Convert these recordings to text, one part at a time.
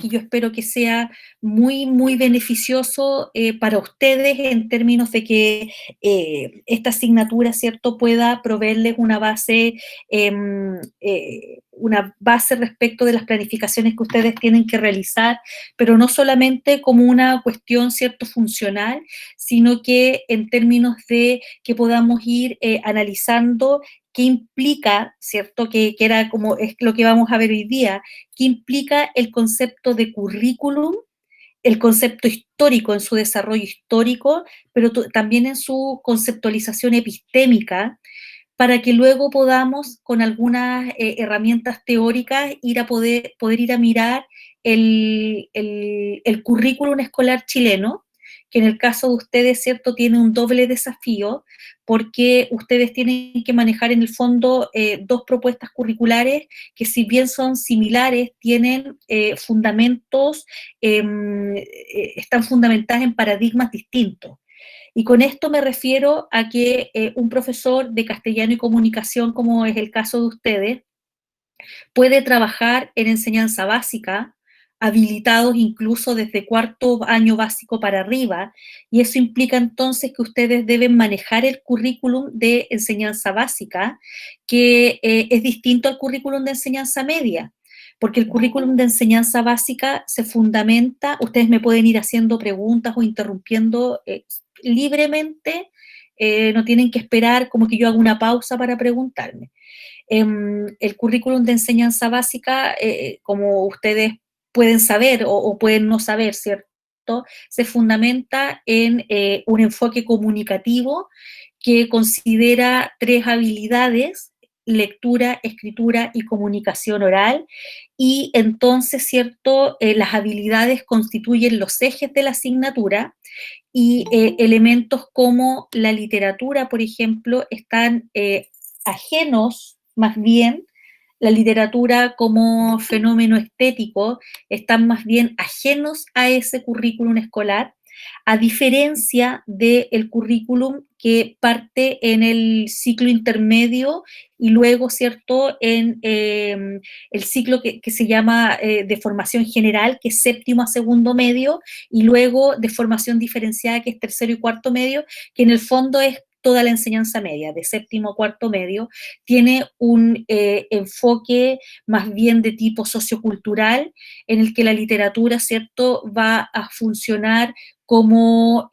que yo espero que sea muy, muy beneficioso para ustedes en términos de que esta asignatura, ¿cierto?, pueda proveerles una base respecto de las planificaciones que ustedes tienen que realizar, pero no solamente como una cuestión, ¿cierto?, funcional, sino que en términos de que podamos ir analizando qué implica, ¿cierto?, que era como es lo que vamos a ver hoy día, qué implica el concepto de currículum, el concepto histórico en su desarrollo histórico, pero también en su conceptualización epistémica, para que luego podamos, con algunas herramientas teóricas, poder ir a mirar el currículum escolar chileno, que en el caso de ustedes, ¿cierto?, tiene un doble desafío, porque ustedes tienen que manejar en el fondo dos propuestas curriculares que, si bien son similares, tienen fundamentos, están fundamentadas en paradigmas distintos. Y con esto me refiero a que un profesor de castellano y comunicación, como es el caso de ustedes, puede trabajar en enseñanza básica, habilitados incluso desde cuarto año básico para arriba, y eso implica entonces que ustedes deben manejar el currículum de enseñanza básica, que es distinto al currículum de enseñanza media, porque el currículum de enseñanza básica se fundamenta, ustedes me pueden ir haciendo preguntas o interrumpiendo libremente, no tienen que esperar como que yo haga una pausa para preguntarme. El currículum de enseñanza básica, como ustedes pueden saber o pueden no saber, ¿cierto? Se fundamenta en un enfoque comunicativo que considera tres habilidades: lectura, escritura y comunicación oral, y entonces, ¿cierto?, las habilidades constituyen los ejes de la asignatura, y elementos como la literatura, por ejemplo, están ajenos, más bien, la literatura como fenómeno estético, están más bien ajenos a ese currículum escolar, a diferencia del currículum que parte en el ciclo intermedio y luego, ¿cierto?, en el ciclo que se llama de formación general, que es séptimo a segundo medio, y luego de formación diferenciada, que es tercero y cuarto medio, que en el fondo es toda la enseñanza media, de séptimo a cuarto medio, tiene un enfoque más bien de tipo sociocultural, en el que la literatura, ¿cierto?, va a funcionar como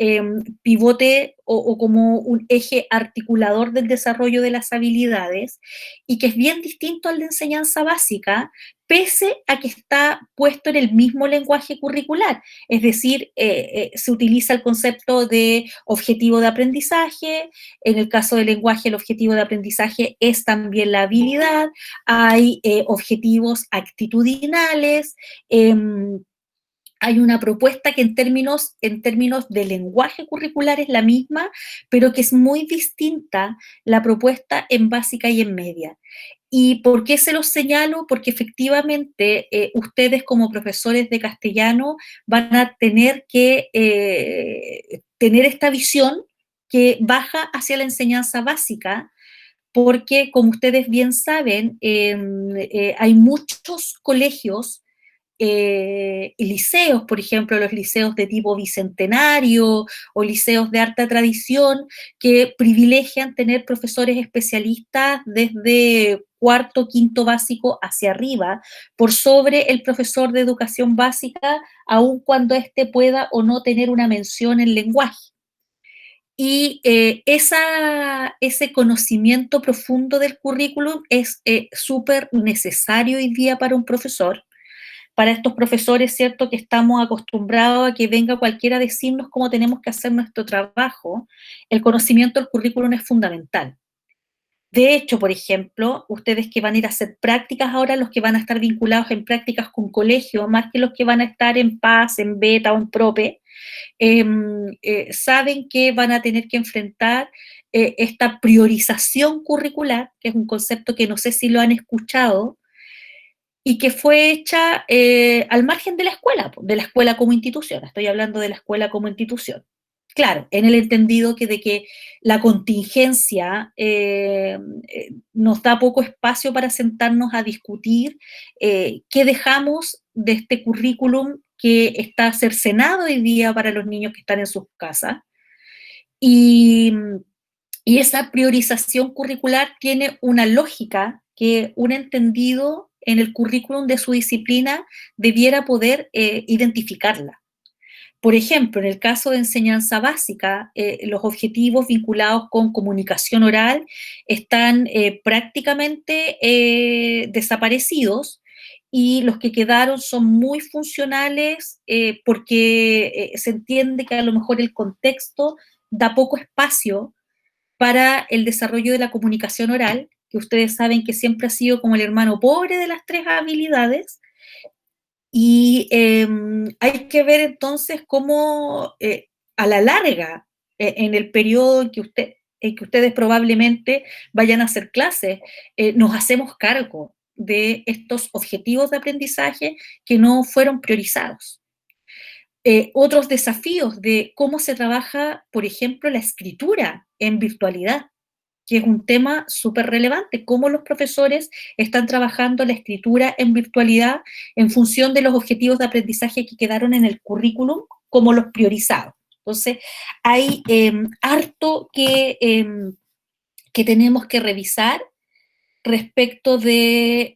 pivote o como un eje articulador del desarrollo de las habilidades, y que es bien distinto al de enseñanza básica, pese a que está puesto en el mismo lenguaje curricular. Es decir, se utiliza el concepto de objetivo de aprendizaje. En el caso del lenguaje, el objetivo de aprendizaje es también la habilidad. Hay objetivos actitudinales. Hay una propuesta que en términos de lenguaje curricular es la misma, pero que es muy distinta la propuesta en básica y en media. ¿Y por qué se los señalo? Porque efectivamente ustedes, como profesores de castellano, van a tener que tener esta visión que baja hacia la enseñanza básica, porque, como ustedes bien saben, hay muchos colegios liceos, por ejemplo, los liceos de tipo bicentenario o liceos de alta tradición, que privilegian tener profesores especialistas desde cuarto, quinto básico hacia arriba, por sobre el profesor de educación básica, aun cuando éste pueda o no tener una mención en lenguaje. Y ese conocimiento profundo del currículum es súper necesario hoy día para un profesor, para estos profesores, ¿cierto?, que estamos acostumbrados a que venga cualquiera a decirnos cómo tenemos que hacer nuestro trabajo. El conocimiento del currículum es fundamental. De hecho, por ejemplo, ustedes que van a ir a hacer prácticas ahora, los que van a estar vinculados en prácticas con colegios, más que los que van a estar en PAS, en Beta o en Prope, saben que van a tener que enfrentar esta priorización curricular, que es un concepto que no sé si lo han escuchado, y que fue hecha al margen de la escuela como institución. Estoy hablando de la escuela como institución. Claro, en el entendido de que la contingencia nos da poco espacio para sentarnos a discutir qué dejamos de este currículum que está cercenado hoy día para los niños que están en sus casas. Y, y esa priorización curricular tiene una lógica que un entendido en el currículum de su disciplina debiera poder identificarla. Por ejemplo, en el caso de enseñanza básica, los objetivos vinculados con comunicación oral están prácticamente desaparecidos, y los que quedaron son muy funcionales porque se entiende que a lo mejor el contexto da poco espacio para el desarrollo de la comunicación oral, que ustedes saben que siempre ha sido como el hermano pobre de las tres habilidades. Y hay que ver entonces cómo a la larga, en el periodo en que ustedes probablemente vayan a hacer clases, nos hacemos cargo de estos objetivos de aprendizaje que no fueron priorizados. Otros desafíos de cómo se trabaja, por ejemplo, la escritura en virtualidad, que es un tema súper relevante, cómo los profesores están trabajando la escritura en virtualidad en función de los objetivos de aprendizaje que quedaron en el currículum como los priorizados. Entonces, hay harto que tenemos que revisar respecto de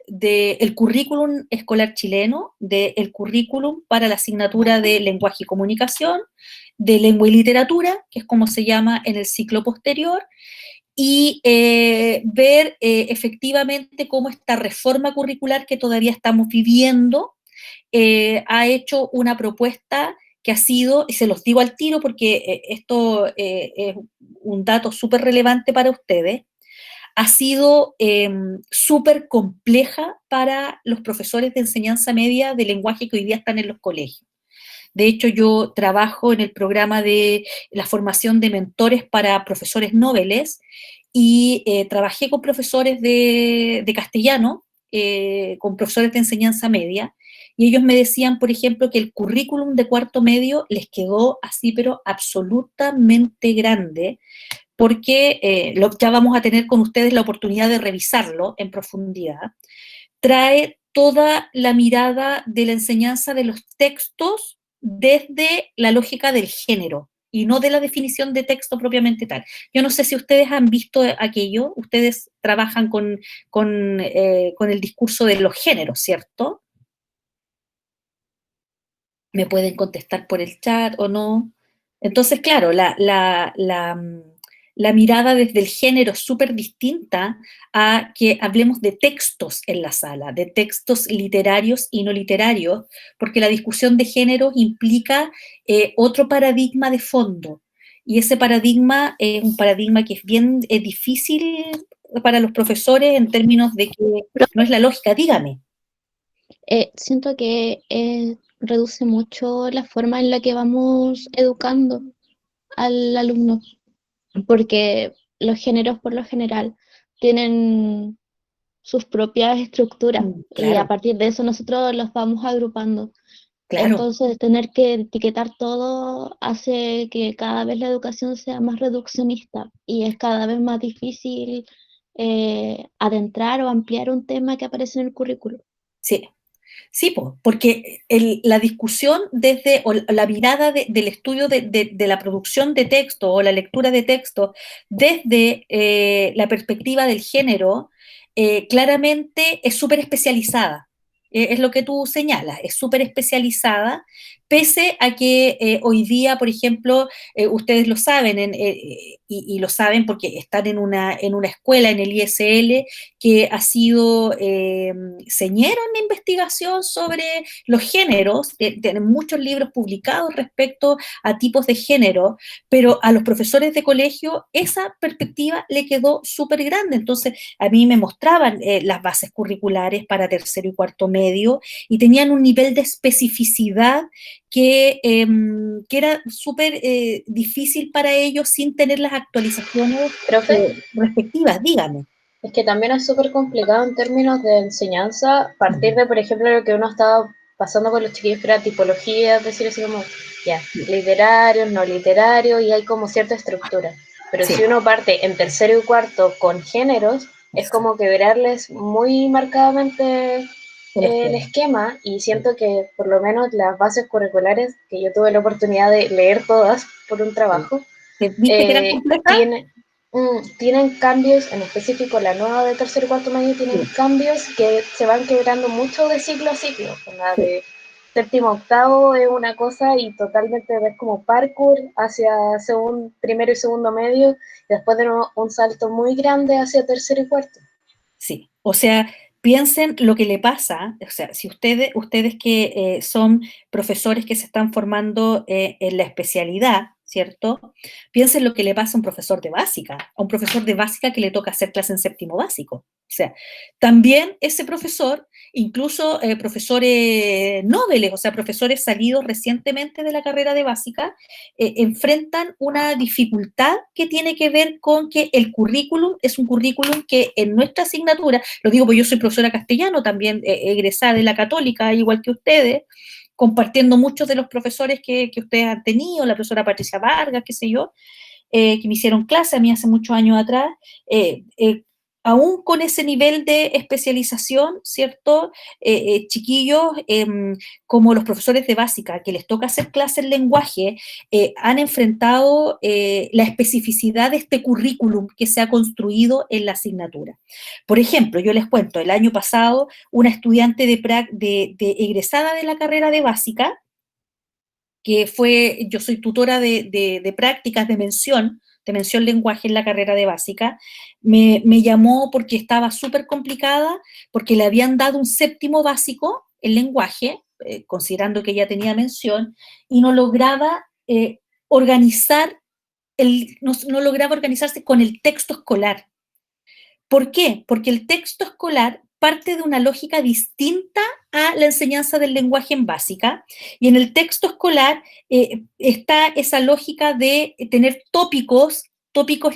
el currículum escolar chileno, del currículum para la asignatura de lenguaje y comunicación, de lengua y literatura, que es como se llama en el ciclo posterior, y ver efectivamente cómo esta reforma curricular que todavía estamos viviendo ha hecho una propuesta que ha sido, y se los digo al tiro porque esto es un dato súper relevante para ustedes, ha sido súper compleja para los profesores de enseñanza media de lenguaje que hoy día están en los colegios. De hecho, yo trabajo en el programa de la formación de mentores para profesores noveles y trabajé con profesores de castellano, con profesores de enseñanza media, y ellos me decían, por ejemplo, que el currículum de cuarto medio les quedó así, pero absolutamente grande, porque ya vamos a tener con ustedes la oportunidad de revisarlo en profundidad. Trae toda la mirada de la enseñanza de los textos desde la lógica del género y no de la definición de texto propiamente tal. Yo no sé si ustedes han visto aquello, ustedes trabajan con el discurso de los géneros, ¿cierto? Me pueden contestar por el chat o no. Entonces, claro, la mirada desde el género es súper distinta a que hablemos de textos en la sala, de textos literarios y no literarios, porque la discusión de género implica otro paradigma de fondo. Y ese paradigma es un paradigma que es bien difícil para los profesores en términos de que no es la lógica. Dígame. Siento que reduce mucho la forma en la que vamos educando al alumno, porque los géneros por lo general tienen sus propias estructuras y a Claro, partir de eso nosotros los vamos agrupando. claro. Entonces, tener que etiquetar todo hace que cada vez la educación sea más reduccionista y es cada vez más difícil adentrar o ampliar un tema que aparece en el currículo. Sí. Sí, porque la discusión desde, o la mirada del estudio de la producción de texto o la lectura de texto desde la perspectiva del género, claramente es súper especializada. Es lo que tú señalas, es súper especializada, pese a que hoy día, por ejemplo, ustedes lo saben y lo saben porque están en una escuela, en el ISL, que ha sido señero en la investigación sobre los géneros, tienen muchos libros publicados respecto a tipos de género, pero a los profesores de colegio esa perspectiva le quedó súper grande. Entonces, a mí me mostraban las bases curriculares para tercero y cuarto medio y tenían un nivel de especificidad que era súper difícil para ellos sin tener las actualizaciones Profe, respectivas. Dígame. es que también es súper complicado en términos de enseñanza partir de, por ejemplo, lo que uno estaba pasando con los chiquillos, que era tipología, es decir, así como, ya, literario, no literario, y hay como cierta estructura. Pero Sí. si uno parte en tercero y cuarto con géneros, es como quebrarles muy marcadamente el esquema, y siento que por lo menos las bases curriculares, que yo tuve la oportunidad de leer todas por un trabajo, ¿Viste que eran complejas? tienen cambios, en específico la nueva de tercer y cuarto medio, tienen cambios que se van quebrando mucho de ciclo a ciclo. La de séptimo a octavo es una cosa y totalmente ves como parkour hacia primero y segundo medio, y después de un salto muy grande hacia tercero y cuarto. Sí, o sea, piensen lo que le pasa, o sea, si ustedes que son profesores que se están formando en la especialidad, ¿cierto? Piensen lo que le pasa a un profesor de básica, que le toca hacer clase en séptimo básico. O sea, también ese profesor, incluso profesores noveles, o sea, profesores salidos recientemente de la carrera de básica, enfrentan una dificultad que tiene que ver con que el currículum es un currículum que en nuestra asignatura, lo digo porque yo soy profesora castellano, también egresada de la Católica, igual que ustedes, compartiendo muchos de los profesores que ustedes han tenido, la profesora Patricia Vargas, qué sé yo, que me hicieron clase a mí hace muchos años atrás, aún con ese nivel de especialización, ¿cierto? Chiquillos como los profesores de básica, que les toca hacer clases en lenguaje, han enfrentado la especificidad de este currículum que se ha construido en la asignatura. Por ejemplo, yo les cuento, el año pasado, una estudiante de egresada de la carrera de básica, que yo soy tutora de prácticas de mención lenguaje en la carrera de básica, me llamó porque estaba súper complicada, porque le habían dado un séptimo básico en lenguaje, considerando que ella tenía mención, y no lograba organizar, no lograba organizarse con el texto escolar. ¿Por qué? Porque el texto escolar parte de una lógica distinta a la enseñanza del lenguaje en básica, y en el texto escolar está esa lógica de tener tópicos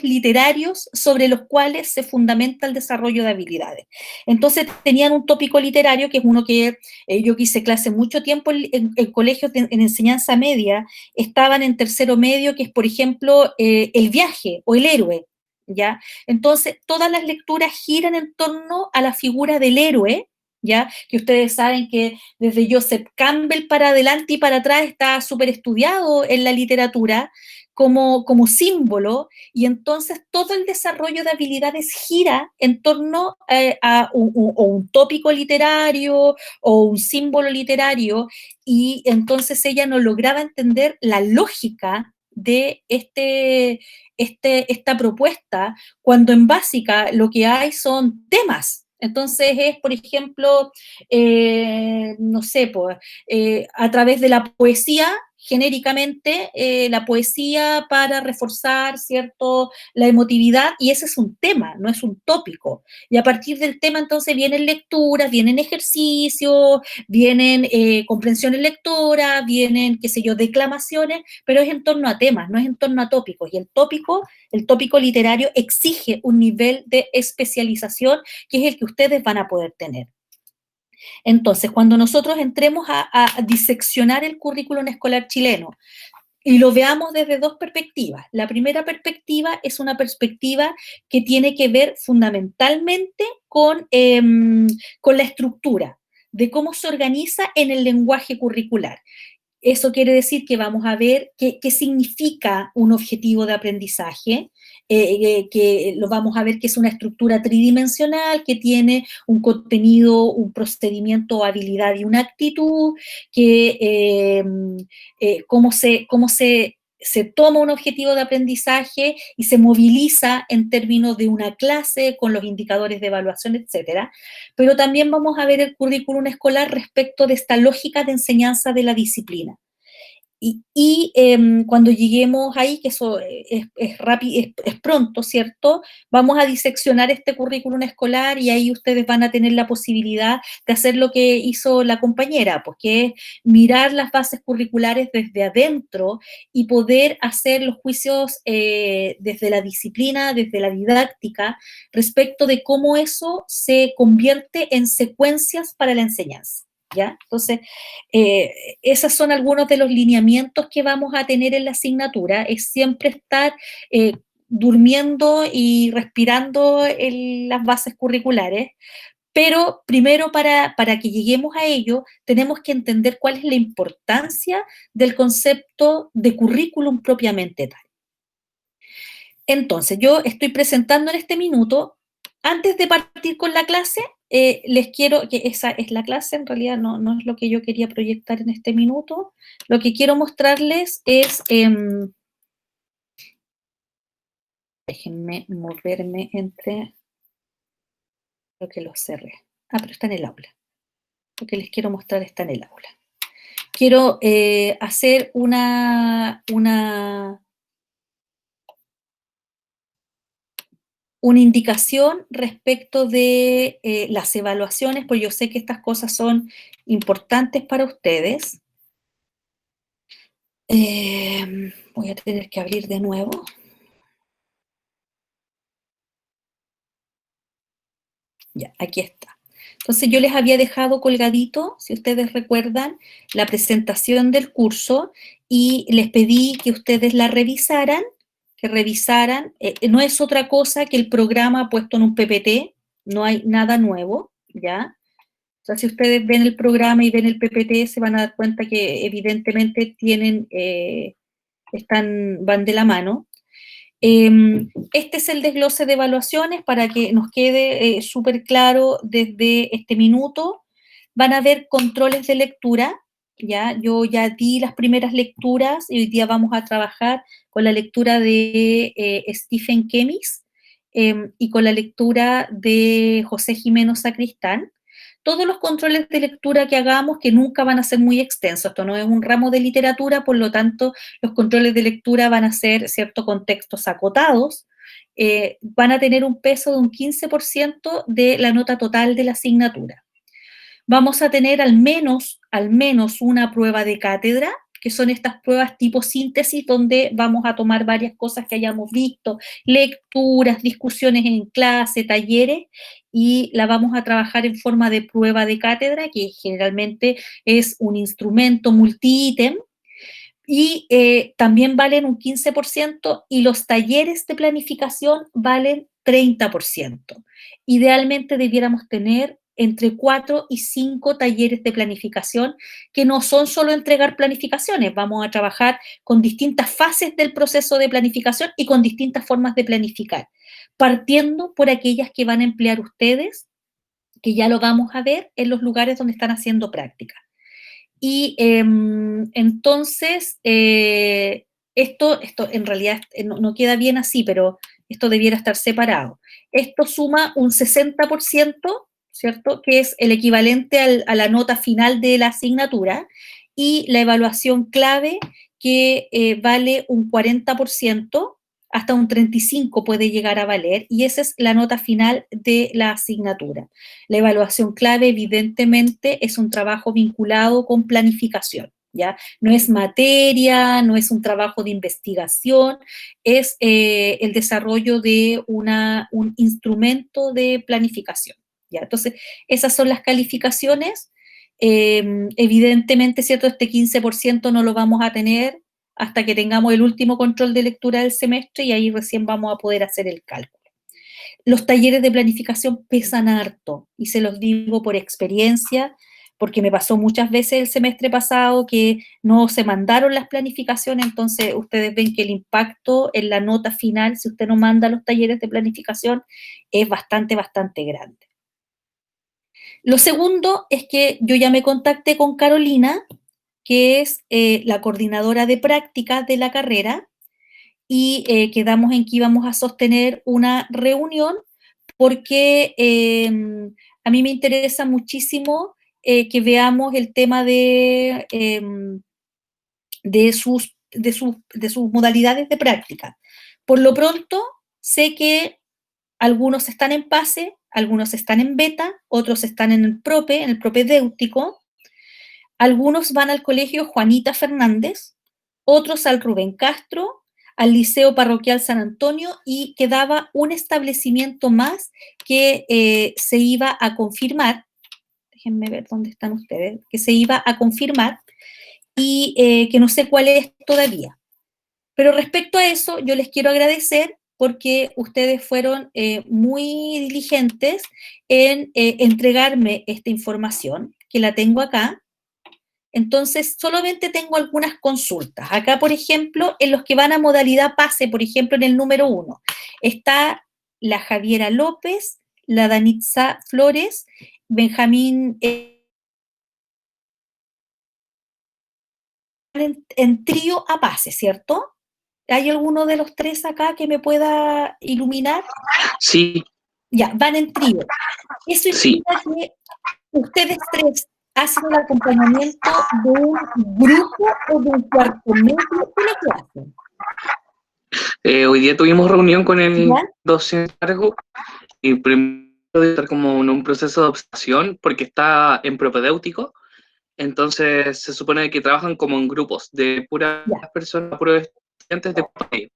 literarios sobre los cuales se fundamenta el desarrollo de habilidades. Entonces tenían un tópico literario, que es uno que yo hice clase mucho tiempo en colegios en enseñanza media, estaban en tercero medio, que es, por ejemplo, el viaje o el héroe, ¿ya? Entonces, todas las lecturas giran en torno a la figura del héroe, ¿ya? Que ustedes saben que desde Joseph Campbell para adelante y para atrás está súper estudiado en la literatura como símbolo, y entonces todo el desarrollo de habilidades gira en torno a un tópico literario o un símbolo literario, y entonces ella no lograba entender la lógica de esta propuesta, cuando en básica lo que hay son temas. Entonces es, por ejemplo, no sé, pues, a través de la poesía, genéricamente, la poesía para reforzar, ¿cierto?, la emotividad, y ese es un tema, no es un tópico. Y a partir del tema, entonces, vienen lecturas, vienen ejercicios, vienen comprensiones lectoras, vienen, qué sé yo, declamaciones, pero es en torno a temas, no es en torno a tópicos. Y el tópico literario exige un nivel de especialización que es el que ustedes van a poder tener. Entonces, cuando nosotros entremos a diseccionar el currículum escolar chileno y lo veamos desde dos perspectivas, la primera perspectiva es una perspectiva que tiene que ver fundamentalmente con la estructura, de cómo se organiza en el lenguaje curricular. Eso quiere decir que vamos a ver qué significa un objetivo de aprendizaje, que lo vamos a ver que es una estructura tridimensional, que tiene un contenido, un procedimiento, habilidad y una actitud, que cómo se toma un objetivo de aprendizaje y se moviliza en términos de una clase con los indicadores de evaluación, etcétera. Pero también vamos a ver el currículum escolar respecto de esta lógica de enseñanza de la disciplina. Cuando lleguemos ahí, que eso es rápido, es pronto, ¿cierto? Vamos a diseccionar este currículum escolar, y ahí ustedes van a tener la posibilidad de hacer lo que hizo la compañera, pues, que es mirar las bases curriculares desde adentro y poder hacer los juicios desde la disciplina, desde la didáctica, respecto de cómo eso se convierte en secuencias para la enseñanza. ¿Ya? Entonces, esos son algunos de los lineamientos que vamos a tener en la asignatura, es siempre estar durmiendo y respirando en las bases curriculares, Pero primero para que lleguemos a ello, tenemos que entender cuál es la importancia del concepto de currículum propiamente tal. Entonces, yo estoy presentando en este minuto, antes de partir con la clase, les quiero, que esa es la clase, en realidad no es lo que yo quería proyectar en este minuto, lo que quiero mostrarles es, déjenme moverme entre, creo que lo cerré, pero está en el aula, lo que les quiero mostrar está en el aula. Quiero hacer una indicación respecto de las evaluaciones, pues yo sé que estas cosas son importantes para ustedes. Voy a tener que abrir de nuevo. Ya, aquí está. Entonces yo les había dejado colgadito, si ustedes recuerdan, la presentación del curso y les pedí que ustedes la revisaran, no es otra cosa que el programa puesto en un PPT, no hay nada nuevo, ¿ya? O sea, si ustedes ven el programa y ven el PPT, se van a dar cuenta que evidentemente van de la mano. Este es el desglose de evaluaciones para que nos quede súper claro desde este minuto. Van a haber controles de lectura, ¿ya? Yo ya di las primeras lecturas y hoy día vamos a trabajar con la lectura de Stephen Kemis y con la lectura de José Jimeno Sacristán. Todos los controles de lectura que hagamos, que nunca van a ser muy extensos, esto no es un ramo de literatura, por lo tanto, los controles de lectura van a ser, ciertos contextos acotados, van a tener un peso de un 15% de la nota total de la asignatura. Vamos a tener al menos una prueba de cátedra, que son estas pruebas tipo síntesis, donde vamos a tomar varias cosas que hayamos visto, lecturas, discusiones en clase, talleres, y la vamos a trabajar en forma de prueba de cátedra, que generalmente es un instrumento multi-ítem, y también valen un 15%, y los talleres de planificación valen 30%. Idealmente debiéramos tener entre 4 y 5 talleres de planificación, que no son solo entregar planificaciones, vamos a trabajar con distintas fases del proceso de planificación y con distintas formas de planificar, partiendo por aquellas que van a emplear ustedes, que ya lo vamos a ver en los lugares donde están haciendo práctica. Y entonces, esto en realidad no queda bien así, pero esto debiera estar separado. Esto suma un 60%, ¿cierto? Que es el equivalente a la nota final de la asignatura, y la evaluación clave, que vale un 40%, hasta un 35% puede llegar a valer, y esa es la nota final de la asignatura. La evaluación clave, evidentemente, es un trabajo vinculado con planificación, ¿ya? No es materia, no es un trabajo de investigación, es el desarrollo de un instrumento de planificación, ¿ya? Entonces, esas son las calificaciones. Evidentemente, ¿cierto? Este 15% no lo vamos a tener hasta que tengamos el último control de lectura del semestre, y ahí recién vamos a poder hacer el cálculo. Los talleres de planificación pesan harto, y se los digo por experiencia, porque me pasó muchas veces el semestre pasado que no se mandaron las planificaciones, entonces ustedes ven que el impacto en la nota final, si usted no manda los talleres de planificación, es bastante grande. Lo segundo es que yo ya me contacté con Carolina, que es la coordinadora de prácticas de la carrera, y quedamos en que íbamos a sostener una reunión porque a mí me interesa muchísimo que veamos el tema de sus modalidades de práctica. Por lo pronto, sé que algunos están en PASE, algunos están en beta, otros están en el propedéutico, algunos van al colegio Juanita Fernández, otros al Rubén Castro, al Liceo Parroquial San Antonio, y quedaba un establecimiento más que se iba a confirmar. Déjenme ver dónde están ustedes, que se iba a confirmar y que no sé cuál es todavía. Pero respecto a eso, yo les quiero agradecer porque ustedes fueron muy diligentes en entregarme esta información, que la tengo acá. Entonces, solamente tengo algunas consultas. Acá, por ejemplo, en los que van a modalidad pase, por ejemplo, en el número 1, está la Javiera López, la Danitza Flores, Benjamín en trío a pase, ¿cierto? ¿Hay alguno de los tres acá que me pueda iluminar? Sí. Ya, van en trío. Eso implica que ustedes tres hacen el acompañamiento de un grupo o de un cuarto medio. ¿Qué es lo que hacen? Hoy día tuvimos reunión con el ¿Ya? docente cargo y primero de estar como en un proceso de observación porque está en propedéutico, entonces se supone que trabajan como en grupos de puras personas, puros estudiantes de medio.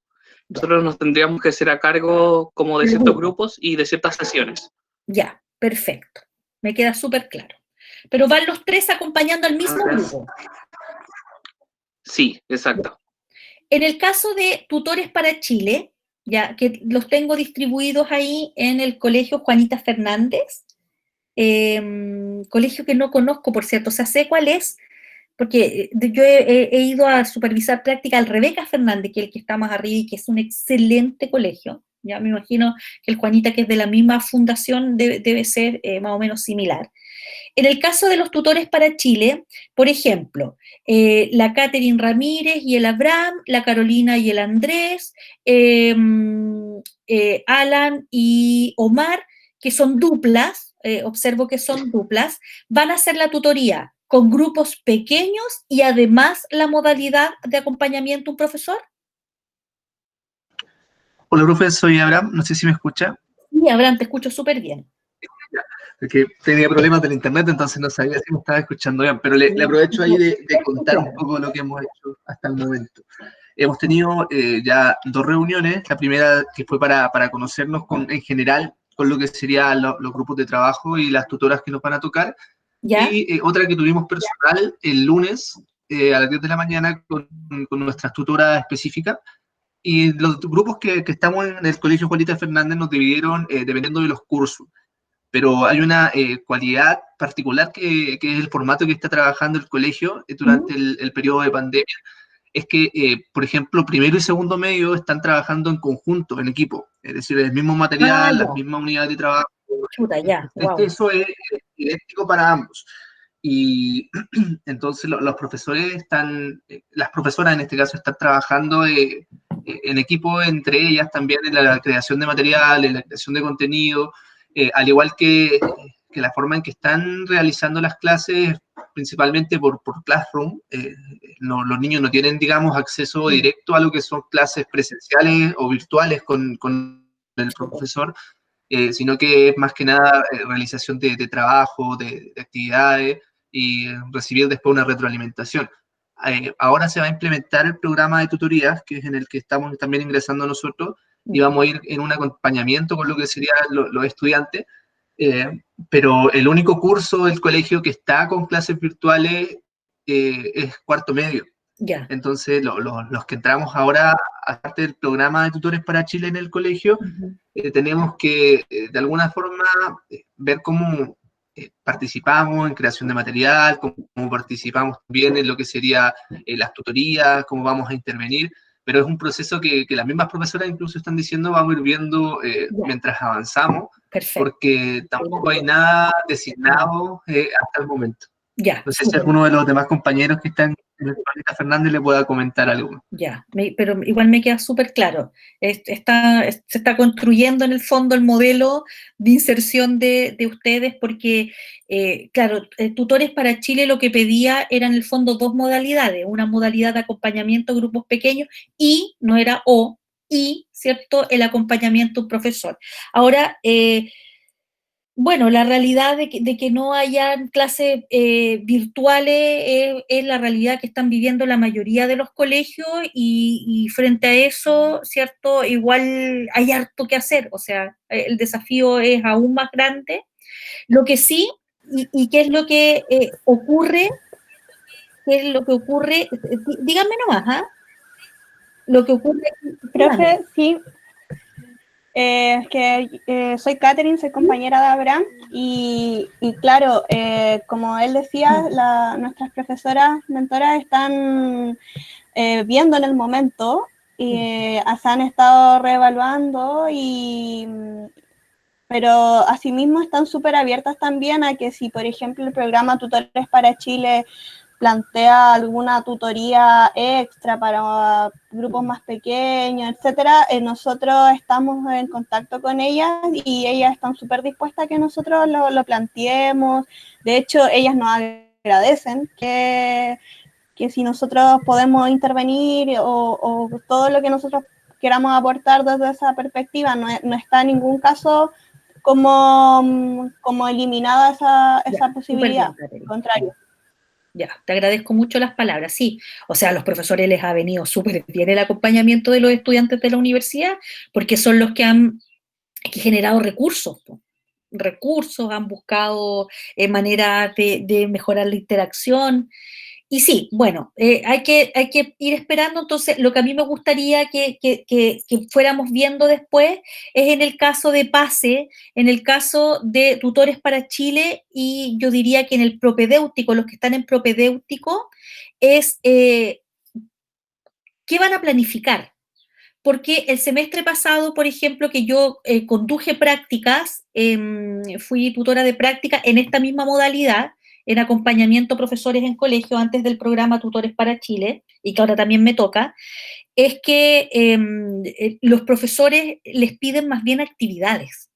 Nosotros nos tendríamos que hacer a cargo como de ciertos grupos y de ciertas sesiones. Ya, perfecto. Me queda súper claro. Pero van los tres acompañando al mismo grupo. Sí, exacto. En el caso de Tutores para Chile, ya que los tengo distribuidos ahí en el Colegio Juanita Fernández, colegio que no conozco, por cierto, o sea, sé cuál es, porque yo he ido a supervisar práctica al Rebeca Fernández, que es el que está más arriba y que es un excelente colegio. Ya me imagino que el Juanita, que es de la misma fundación, debe ser más o menos similar. En el caso de los Tutores para Chile, por ejemplo, la Catherine Ramírez y el Abraham, la Carolina y el Andrés, Alan y Omar, que son duplas, observo que son duplas, van a hacer la tutoría con grupos pequeños y además la modalidad de acompañamiento un profesor. Hola, profe, soy Abraham, no sé si me escucha. Sí, Abraham, te escucho súper bien. Porque tenía problemas del internet, entonces no sabía si me estaba escuchando bien, pero le aprovecho ahí de contar un poco lo que hemos hecho hasta el momento. Hemos tenido ya 2 reuniones, la primera que fue para conocernos en general con lo que serían los grupos de trabajo y las tutoras que nos van a tocar, ¿Ya? y otra que tuvimos personal el lunes a las 10 de la mañana con nuestras tutoras específicas. Y los grupos que estamos en el Colegio Juanita Fernández nos dividieron dependiendo de los cursos. Pero hay una cualidad particular que es el formato que está trabajando el colegio durante el periodo de pandemia, es que, por ejemplo, primero y segundo medio están trabajando en conjunto, en equipo, es decir, el mismo material, las mismas unidades de trabajo. Chuta, ya, wow. Eso es idéntico para ambos. Y entonces los profesores las profesoras en este caso están trabajando en equipo entre ellas también en la creación de material, en la creación de contenido, al igual que la forma en que están realizando las clases, principalmente por Classroom. Los niños no tienen, digamos, acceso directo a lo que son clases presenciales o virtuales con el profesor, sino que es más que nada realización de trabajo, de actividades, y recibir después una retroalimentación. Ahora se va a implementar el programa de tutorías, que es en el que estamos también ingresando nosotros, y vamos a ir en un acompañamiento con lo que serían los estudiantes, pero el único curso del colegio que está con clases virtuales es cuarto medio. Ya. Entonces, los que entramos ahora, aparte del programa de Tutores para Chile en el colegio, tenemos que, de alguna forma, ver cómo participamos en creación de material, cómo participamos también en lo que sería las tutorías, cómo vamos a intervenir, pero es un proceso que las mismas profesoras incluso están diciendo, vamos a ir viendo mientras avanzamos, porque tampoco hay nada designado hasta el momento. Ya, no sé si alguno de los demás compañeros que están en el Juanita Fernández le pueda comentar algo. Ya, pero igual me queda súper claro. Se está construyendo en el fondo el modelo de inserción de ustedes porque, claro, Tutores para Chile lo que pedía eran en el fondo 2 modalidades, una modalidad de acompañamiento a grupos pequeños y, no era o, y, ¿cierto?, el acompañamiento a un profesor. Ahora, bueno, la realidad de que no hayan clases virtuales es la realidad que están viviendo la mayoría de los colegios y frente a eso, ¿cierto? Igual hay harto que hacer, o sea, el desafío es aún más grande. Lo que sí, y qué es lo que ocurre, díganme nomás, ¿ah? Lo que ocurre... Profe, sí, Soy Catherine, soy compañera de Abraham y claro, como él decía, nuestras profesoras, mentoras están viendo en el momento y se han estado reevaluando pero asimismo están súper abiertas también a que si, por ejemplo, el programa Tutores para Chile plantea alguna tutoría extra para grupos más pequeños, etcétera, nosotros estamos en contacto con ellas y ellas están súper dispuestas a que nosotros lo planteemos. De hecho, ellas nos agradecen que si nosotros podemos intervenir o todo lo que nosotros queramos aportar desde esa perspectiva, no está en ningún caso como eliminada esa posibilidad, al contrario. Ya, te agradezco mucho las palabras, sí. O sea, a los profesores les ha venido súper bien el acompañamiento de los estudiantes de la universidad, porque son los que han generado recursos, han buscado maneras de mejorar la interacción. Y sí, bueno, hay que ir esperando. Entonces, lo que a mí me gustaría que fuéramos viendo después es en el caso de PASE, en el caso de Tutores para Chile, y yo diría que en el propedéutico, los que están en propedéutico, es qué van a planificar. Porque el semestre pasado, por ejemplo, que yo conduje prácticas, fui tutora de práctica en esta misma modalidad, en acompañamiento a profesores en colegio antes del programa Tutores para Chile, y que ahora también me toca, es que los profesores les piden más bien actividades.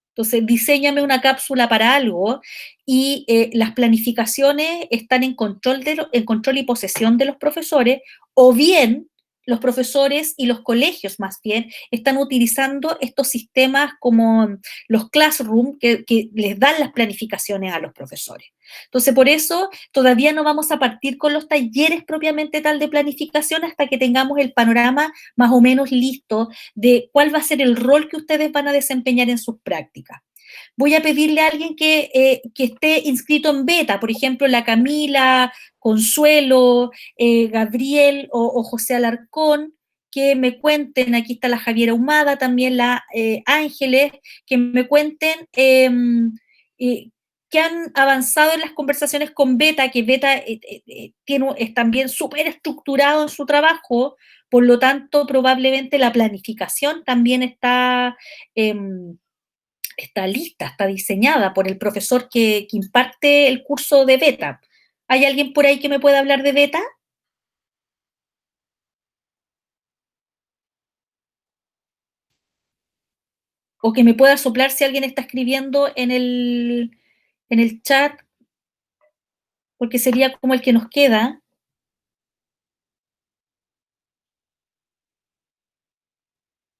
Entonces, diséñame una cápsula para algo y las planificaciones están en control y posesión de los profesores, o bien los profesores y los colegios más bien están utilizando estos sistemas como los classroom que les dan las planificaciones a los profesores. Entonces, por eso todavía no vamos a partir con los talleres propiamente tal de planificación hasta que tengamos el panorama más o menos listo de cuál va a ser el rol que ustedes van a desempeñar en sus prácticas. Voy a pedirle a alguien que esté inscrito en beta, por ejemplo, la Camila, Consuelo, Gabriel o José Alarcón, que me cuenten, aquí está la Javiera Humada, también la Ángeles, que me cuenten que han avanzado en las conversaciones con Beta, que Beta es también súper estructurado en su trabajo, por lo tanto, probablemente la planificación también está lista, está diseñada por el profesor que imparte el curso de Beta. ¿Hay alguien por ahí que me pueda hablar de Beta? O que me pueda soplar si alguien está escribiendo en el chat, porque sería como el que nos queda.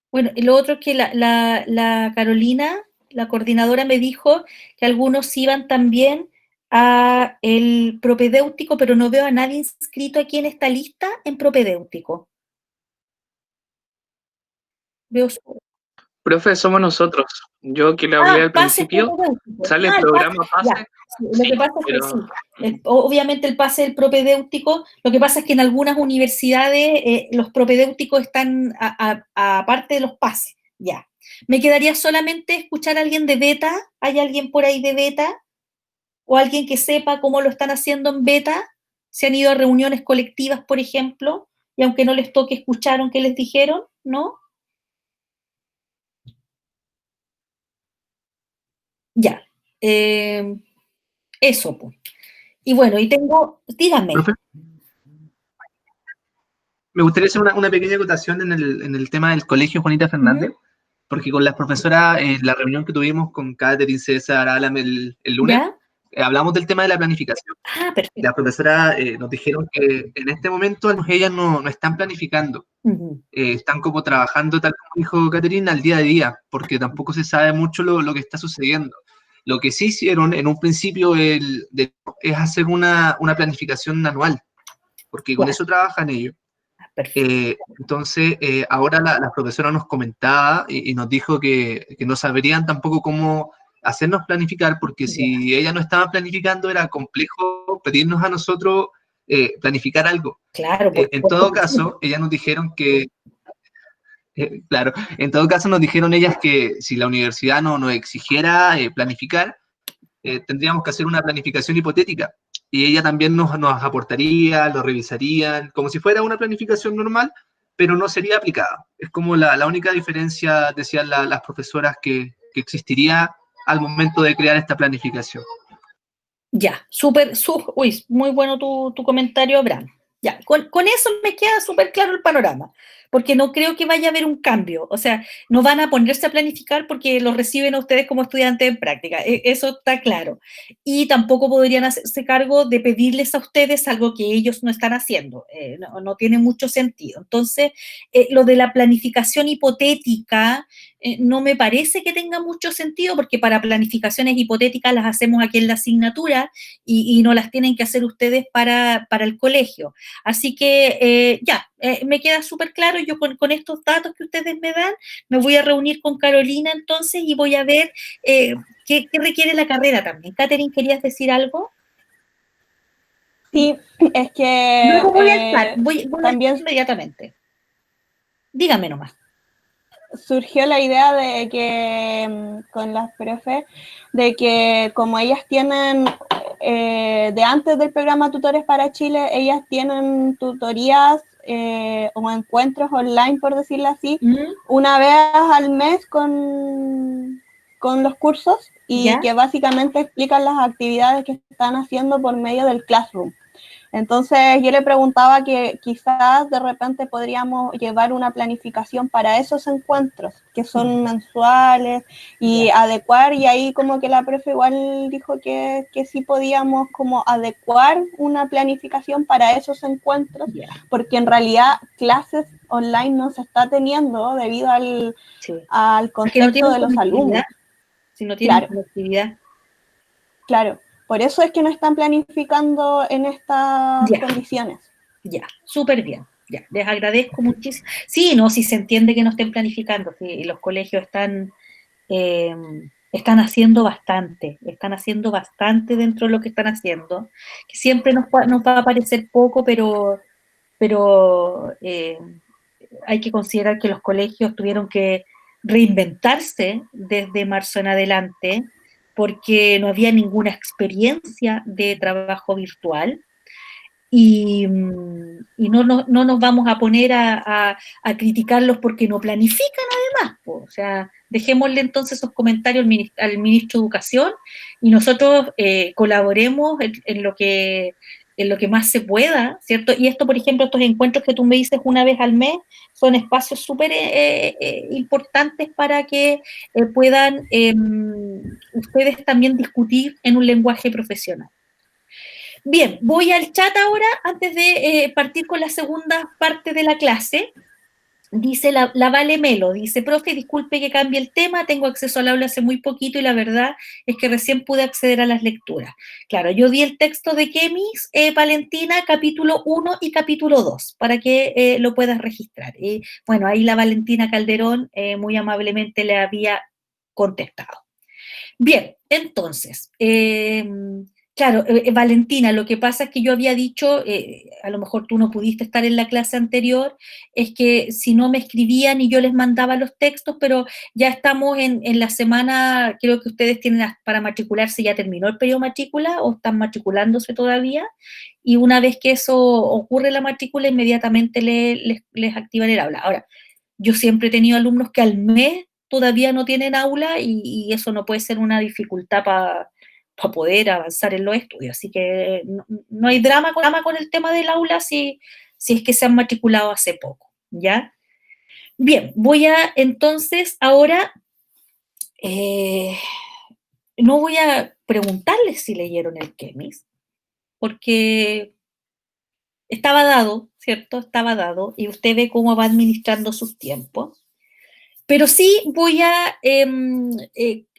Bueno, y lo otro es que la Carolina, la coordinadora, me dijo que algunos iban también a el propedéutico, pero no veo a nadie inscrito aquí en esta lista en propedéutico. Veo Profe, somos nosotros. Yo que le hablé al PASE principio, propedéutico. sale el programa PASE. Sí, lo que pasa es que sí, obviamente el pase del propedéutico, lo que pasa es que en algunas universidades los propedéuticos están aparte de los pases, ya. Me quedaría solamente escuchar a alguien de Beta. ¿Hay alguien por ahí de Beta? ¿O alguien que sepa cómo lo están haciendo en Beta? ¿Se han ido a reuniones colectivas, por ejemplo? Y aunque no les toque, escucharon qué les dijeron, ¿no? Ya. Eso, pues. Y bueno, y díganme. ¿Profe? Me gustaría hacer una pequeña acotación en el tema del colegio Juanita Fernández, porque con las profesoras, la reunión que tuvimos con Catherine, César, Alam el lunes, hablamos del tema de la planificación. Ah, perfecto. Las profesoras nos dijeron que en este momento ellas no están planificando, están como trabajando, tal como dijo Catherine, al día a día, porque tampoco se sabe mucho lo que está sucediendo. Lo que sí hicieron en un principio es hacer una planificación anual, porque con eso trabajan ellos. Entonces, ahora la profesora nos comentaba y nos dijo que no sabrían tampoco cómo hacernos planificar, porque si ellas no estaban planificando, era complejo pedirnos a nosotros planificar algo. Claro. En todo caso, ellas nos dijeron que Claro, en todo caso nos dijeron ellas que si la universidad no nos exigiera planificar, tendríamos que hacer una planificación hipotética. Y ella también nos aportaría, lo revisarían, como si fuera una planificación normal, pero no sería aplicada. Es como la única diferencia, decían las profesoras, que existiría al momento de crear esta planificación. Ya, uy, muy bueno tu comentario, Abraham. Ya, con eso me queda súper claro el panorama, porque no creo que vaya a haber un cambio. O sea, no van a ponerse a planificar porque los reciben a ustedes como estudiantes en práctica. Eso está claro. Y tampoco podrían hacerse cargo de pedirles a ustedes algo que ellos no están haciendo. No tiene mucho sentido. Entonces, lo de la planificación hipotética no me parece que tenga mucho sentido, porque para planificaciones hipotéticas las hacemos aquí en la asignatura y no las tienen que hacer ustedes para el colegio. Así que me queda súper claro. Yo con estos datos que ustedes me dan, me voy a reunir con Carolina entonces y voy a ver qué requiere la carrera también. Catherine, ¿querías decir algo? Sí, es que Luego voy a estar, voy a también estar inmediatamente. Dígame nomás. surgió la idea de que con las profes, de que como ellas tienen, de antes del programa Tutores para Chile, ellas tienen tutorías o encuentros online, por decirlo así, una vez al mes con los cursos y ¿Ya? que básicamente explican las actividades que están haciendo por medio del Classroom. Entonces yo le preguntaba que quizás de repente podríamos llevar una planificación para esos encuentros, que son mensuales, y adecuar, y ahí como que la profe igual dijo que sí podíamos como adecuar una planificación para esos encuentros, porque en realidad clases online no se está teniendo debido al contexto de los alumnos. Si no tienen conectividad. Claro. Por eso es que no están planificando en estas condiciones. Ya, súper bien. Ya, les agradezco muchísimo. Sí, no, si se entiende que no estén planificando, sí, los colegios están haciendo bastante dentro de lo que están haciendo, que siempre nos va a parecer poco, pero hay que considerar que los colegios tuvieron que reinventarse desde marzo en adelante, porque no había ninguna experiencia de trabajo virtual. Y no nos vamos a poner a criticarlos porque no planifican además. O sea, dejémosle entonces esos comentarios al ministro de Educación y nosotros colaboremos en lo que más se pueda, ¿cierto? Y esto, por ejemplo, estos encuentros que tú me dices una vez al mes, son espacios súper importantes para que puedan ustedes también discutir en un lenguaje profesional. Bien, voy al chat ahora, antes de partir con la segunda parte de la clase. Dice la Vale Melo, dice, profe, disculpe que cambie el tema, tengo acceso al aula hace muy poquito y la verdad es que recién pude acceder a las lecturas. Claro, yo di el texto de Kemis, Valentina, capítulo 1 y capítulo 2, para que lo puedas registrar. Bueno, ahí la Valentina Calderón muy amablemente le había contestado. Bien, entonces, claro, Valentina, lo que pasa es que yo había dicho, a lo mejor tú no pudiste estar en la clase anterior, es que si no me escribían y yo les mandaba los textos, pero ya estamos en la semana, creo que ustedes tienen para matricularse, ya terminó el periodo matrícula o están matriculándose todavía, y una vez que eso ocurre la matrícula, inmediatamente les activan el aula. Ahora, yo siempre he tenido alumnos que al mes todavía no tienen aula y eso no puede ser una dificultad para poder avanzar en los estudios. Así que no hay drama con el tema del aula si es que se han matriculado hace poco, ¿ya? Bien, voy a entonces ahora, no voy a preguntarles si leyeron el Kemis, porque estaba dado, ¿cierto? Estaba dado, y usted ve cómo va administrando sus tiempos. Pero sí voy a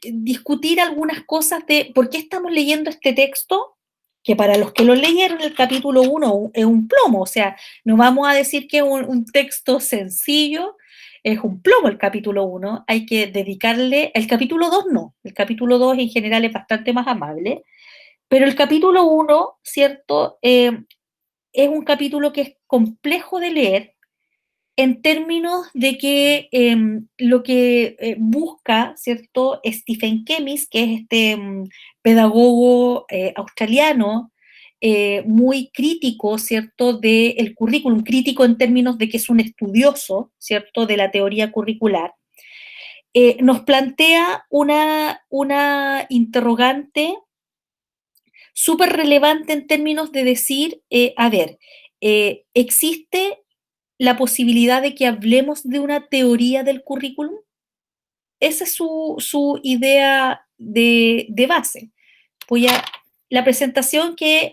discutir algunas cosas de por qué estamos leyendo este texto, que para los que lo leyeron el capítulo 1 es un plomo, o sea, no vamos a decir que es un texto sencillo, es un plomo el capítulo 1, hay que dedicarle, el capítulo 2 no, el capítulo 2 en general es bastante más amable, pero el capítulo 1, ¿cierto? Es un capítulo que es complejo de leer, en términos de que lo que busca, ¿cierto?, Stephen Kemmis, que es este pedagogo australiano, muy crítico, ¿cierto?, del currículum, crítico en términos de que es un estudioso, ¿cierto?, de la teoría curricular, nos plantea una interrogante súper relevante en términos de decir, a ver, ¿existe la posibilidad de que hablemos de una teoría del currículum? Esa es su idea de base. La presentación que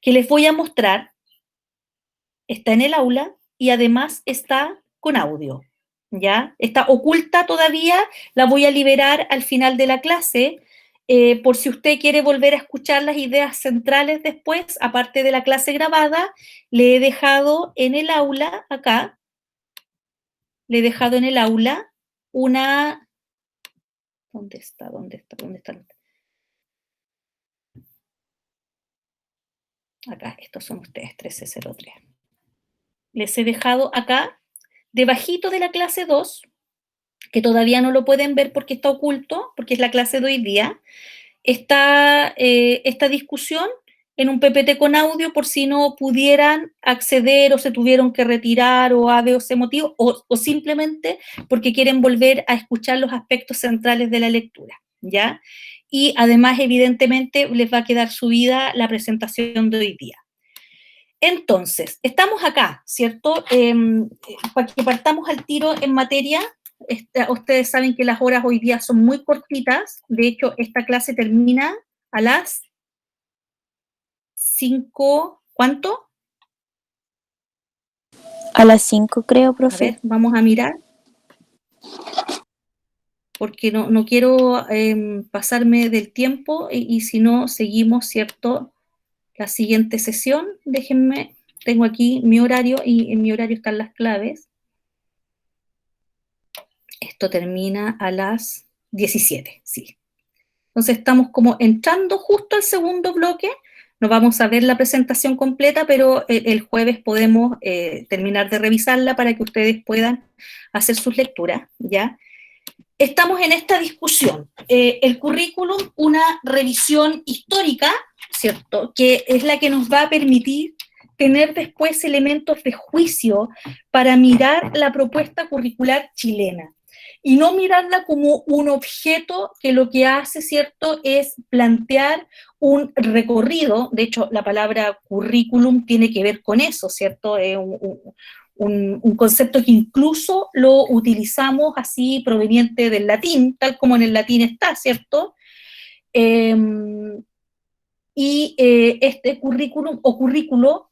les voy a mostrar está en el aula y además está con audio, ¿ya? Está oculta todavía, la voy a liberar al final de la clase, por si usted quiere volver a escuchar las ideas centrales después, aparte de la clase grabada, le he dejado en el aula, acá, le he dejado en el aula una... ¿Dónde está? ¿Dónde está? ¿Dónde está? Acá, estos son ustedes, 1303. Les he dejado acá, debajito de la clase 2, que todavía no lo pueden ver porque está oculto, porque es la clase de hoy día, está esta discusión en un PPT con audio por si no pudieran acceder o se tuvieron que retirar o a, B o C motivo, o simplemente porque quieren volver a escuchar los aspectos centrales de la lectura, ¿ya? Y además, evidentemente, les va a quedar subida la presentación de hoy día. Entonces, estamos acá, ¿cierto? Para que partamos al tiro en materia, ustedes saben que las horas hoy día son muy cortitas, de hecho, esta clase termina a las 5, ¿cuánto? A las 5 creo, A profe. ver, vamos a mirar, porque no quiero pasarme del tiempo y si no, seguimos, ¿cierto? La siguiente sesión, déjenme, tengo aquí mi horario y en mi horario están las claves. Esto termina a las 17, sí. Entonces estamos como entrando justo al segundo bloque. No vamos a ver la presentación completa, pero el jueves podemos terminar de revisarla para que ustedes puedan hacer sus lecturas, ¿ya? Estamos en esta discusión. El currículum, una revisión histórica, ¿cierto?, que es la que nos va a permitir tener después elementos de juicio para mirar la propuesta curricular chilena y no mirarla como un objeto que lo que hace, ¿cierto?, es plantear un recorrido. De hecho, la palabra currículum tiene que ver con eso, ¿cierto? Un concepto que incluso lo utilizamos así proveniente del latín, tal como en el latín está, ¿cierto? Este currículum o currículo,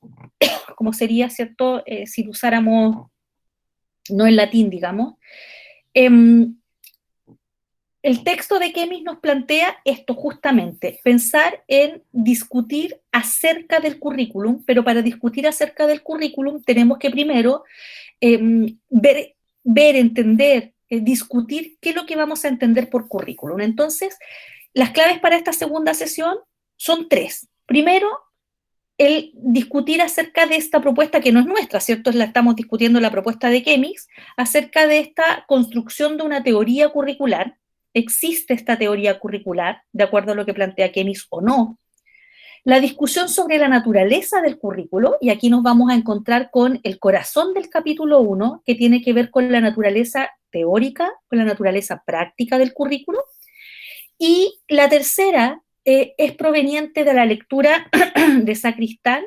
como sería, ¿cierto?, si lo usáramos no en latín, digamos, el texto de Kemmis nos plantea esto justamente, pensar en discutir acerca del currículum, pero para discutir acerca del currículum tenemos que primero ver, entender, discutir qué es lo que vamos a entender por currículum. Entonces, las claves para esta segunda sesión son 3. Primero, el discutir acerca de esta propuesta que no es nuestra, ¿cierto? La estamos discutiendo la propuesta de Kemmis, acerca de esta construcción de una teoría curricular. ¿Existe esta teoría curricular, de acuerdo a lo que plantea Kemmis o no? La discusión sobre la naturaleza del currículo, y aquí nos vamos a encontrar con el corazón del capítulo 1, que tiene que ver con la naturaleza teórica, con la naturaleza práctica del currículo. Y la tercera es proveniente de la lectura de Sacristán,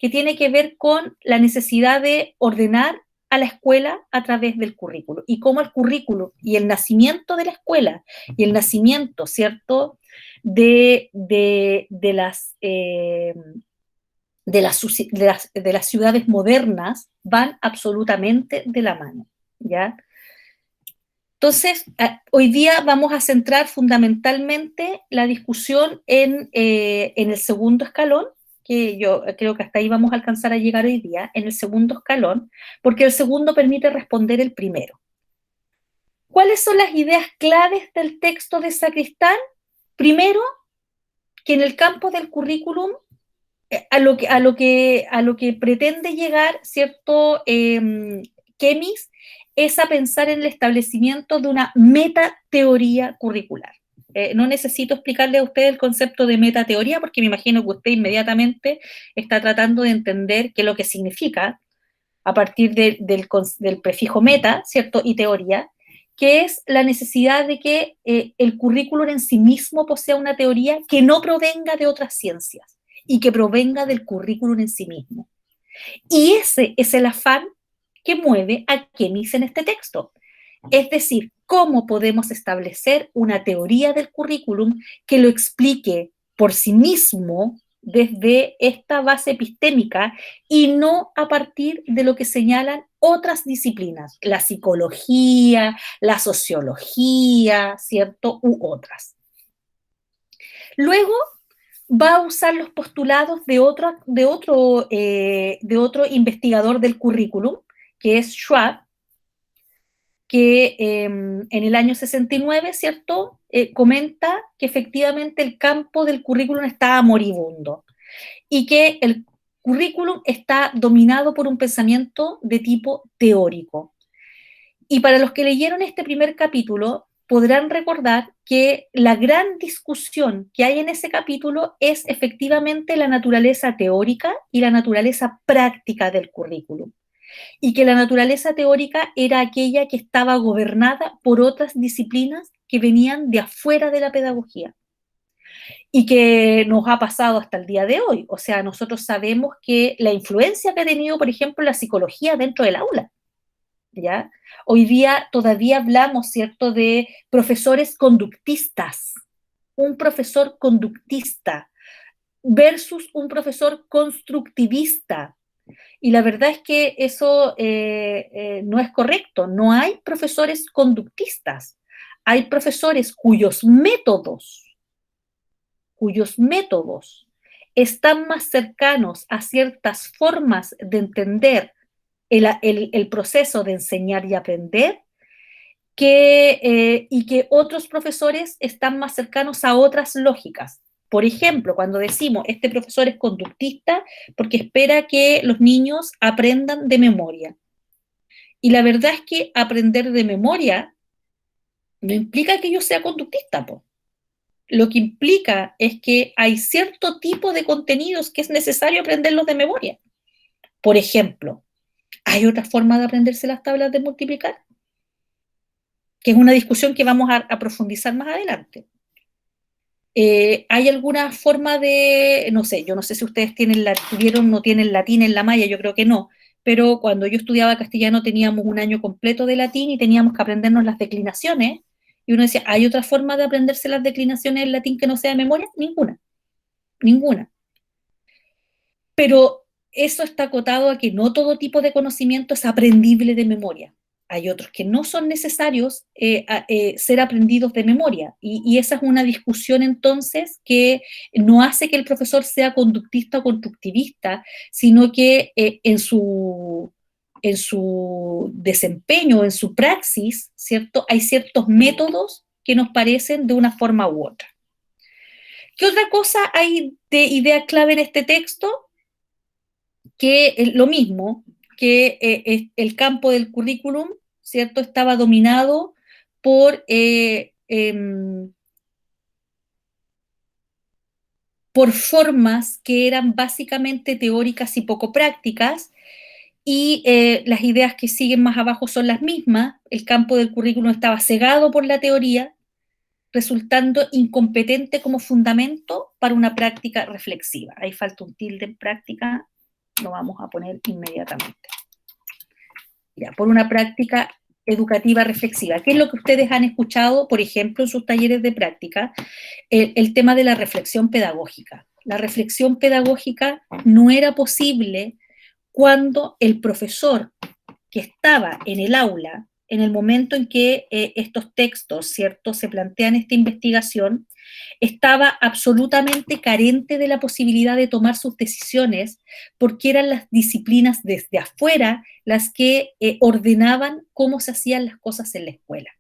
que tiene que ver con la necesidad de ordenar a la escuela a través del currículo, y cómo el currículo y el nacimiento de la escuela y el nacimiento, ¿cierto?, de las ciudades modernas van absolutamente de la mano, ¿ya? Entonces, hoy día vamos a centrar fundamentalmente la discusión en el segundo escalón, que yo creo que hasta ahí vamos a alcanzar a llegar hoy día, en el segundo escalón, porque el segundo permite responder el primero. ¿Cuáles son las ideas claves del texto de Sacristán? Primero, que en el campo del currículum a lo que pretende llegar, ¿cierto? Kemis, es a pensar en el establecimiento de una metateoría curricular. No necesito explicarle a usted el concepto de metateoría, porque me imagino que usted inmediatamente está tratando de entender qué es lo que significa a partir del prefijo meta, ¿cierto? Y teoría, que es la necesidad de que el currículum en sí mismo posea una teoría que no provenga de otras ciencias y que provenga del currículum en sí mismo. Y ese es el afán que mueve a Kemis en este texto. Es decir, cómo podemos establecer una teoría del currículum que lo explique por sí mismo desde esta base epistémica y no a partir de lo que señalan otras disciplinas, la psicología, la sociología, ¿cierto? U otras. Luego va a usar los postulados de otro investigador del currículum, que es Schwab, que en el año 69, ¿cierto?, comenta que efectivamente el campo del currículum está moribundo y que el currículum está dominado por un pensamiento de tipo teórico. Y para los que leyeron este primer capítulo, podrán recordar que la gran discusión que hay en ese capítulo es efectivamente la naturaleza teórica y la naturaleza práctica del currículum. Y que la naturaleza teórica era aquella que estaba gobernada por otras disciplinas que venían de afuera de la pedagogía. Y que nos ha pasado hasta el día de hoy. O sea, nosotros sabemos que la influencia que ha tenido, por ejemplo, la psicología dentro del aula, ¿ya? Hoy día todavía hablamos, ¿cierto?, de profesores conductistas. Un profesor conductista versus un profesor constructivista. Y la verdad es que eso no es correcto. No hay profesores conductistas. Hay profesores cuyos métodos están más cercanos a ciertas formas de entender el proceso de enseñar y aprender y que otros profesores están más cercanos a otras lógicas. Por ejemplo, cuando decimos este profesor es conductista porque espera que los niños aprendan de memoria. Y la verdad es que aprender de memoria no implica que yo sea conductista, po. Lo que implica es que hay cierto tipo de contenidos que es necesario aprenderlos de memoria. Por ejemplo, ¿hay otra forma de aprenderse las tablas de multiplicar? Que es una discusión que vamos a profundizar más adelante. ¿Hay alguna forma de, no sé, yo no sé si ustedes no tienen latín en la malla, yo creo que no, pero cuando yo estudiaba castellano teníamos un año completo de latín y teníamos que aprendernos las declinaciones, y uno decía, ¿hay otra forma de aprenderse las declinaciones en latín que no sea de memoria? Ninguna. Pero eso está acotado a que no todo tipo de conocimiento es aprendible de memoria. Hay otros que no son necesarios ser aprendidos de memoria. Y esa es una discusión entonces que no hace que el profesor sea conductista o constructivista, sino que en su desempeño, en su praxis, ¿cierto?, hay ciertos métodos que nos parecen de una forma u otra. ¿Qué otra cosa hay de idea clave en este texto? Que lo mismo, que el campo del currículum, ¿cierto?, estaba dominado por formas que eran básicamente teóricas y poco prácticas, y las ideas que siguen más abajo son las mismas. El campo del currículum estaba cegado por la teoría, resultando incompetente como fundamento para una práctica reflexiva. Ahí falta un tilde en práctica, lo vamos a poner inmediatamente. Ya, por una práctica educativa reflexiva. ¿Qué es lo que ustedes han escuchado, por ejemplo, en sus talleres de práctica? El tema de la reflexión pedagógica. La reflexión pedagógica no era posible cuando el profesor que estaba en el aula, en el momento en que estos textos, ¿cierto?, se plantean esta investigación, estaba absolutamente carente de la posibilidad de tomar sus decisiones porque eran las disciplinas desde afuera las que ordenaban cómo se hacían las cosas en la escuela.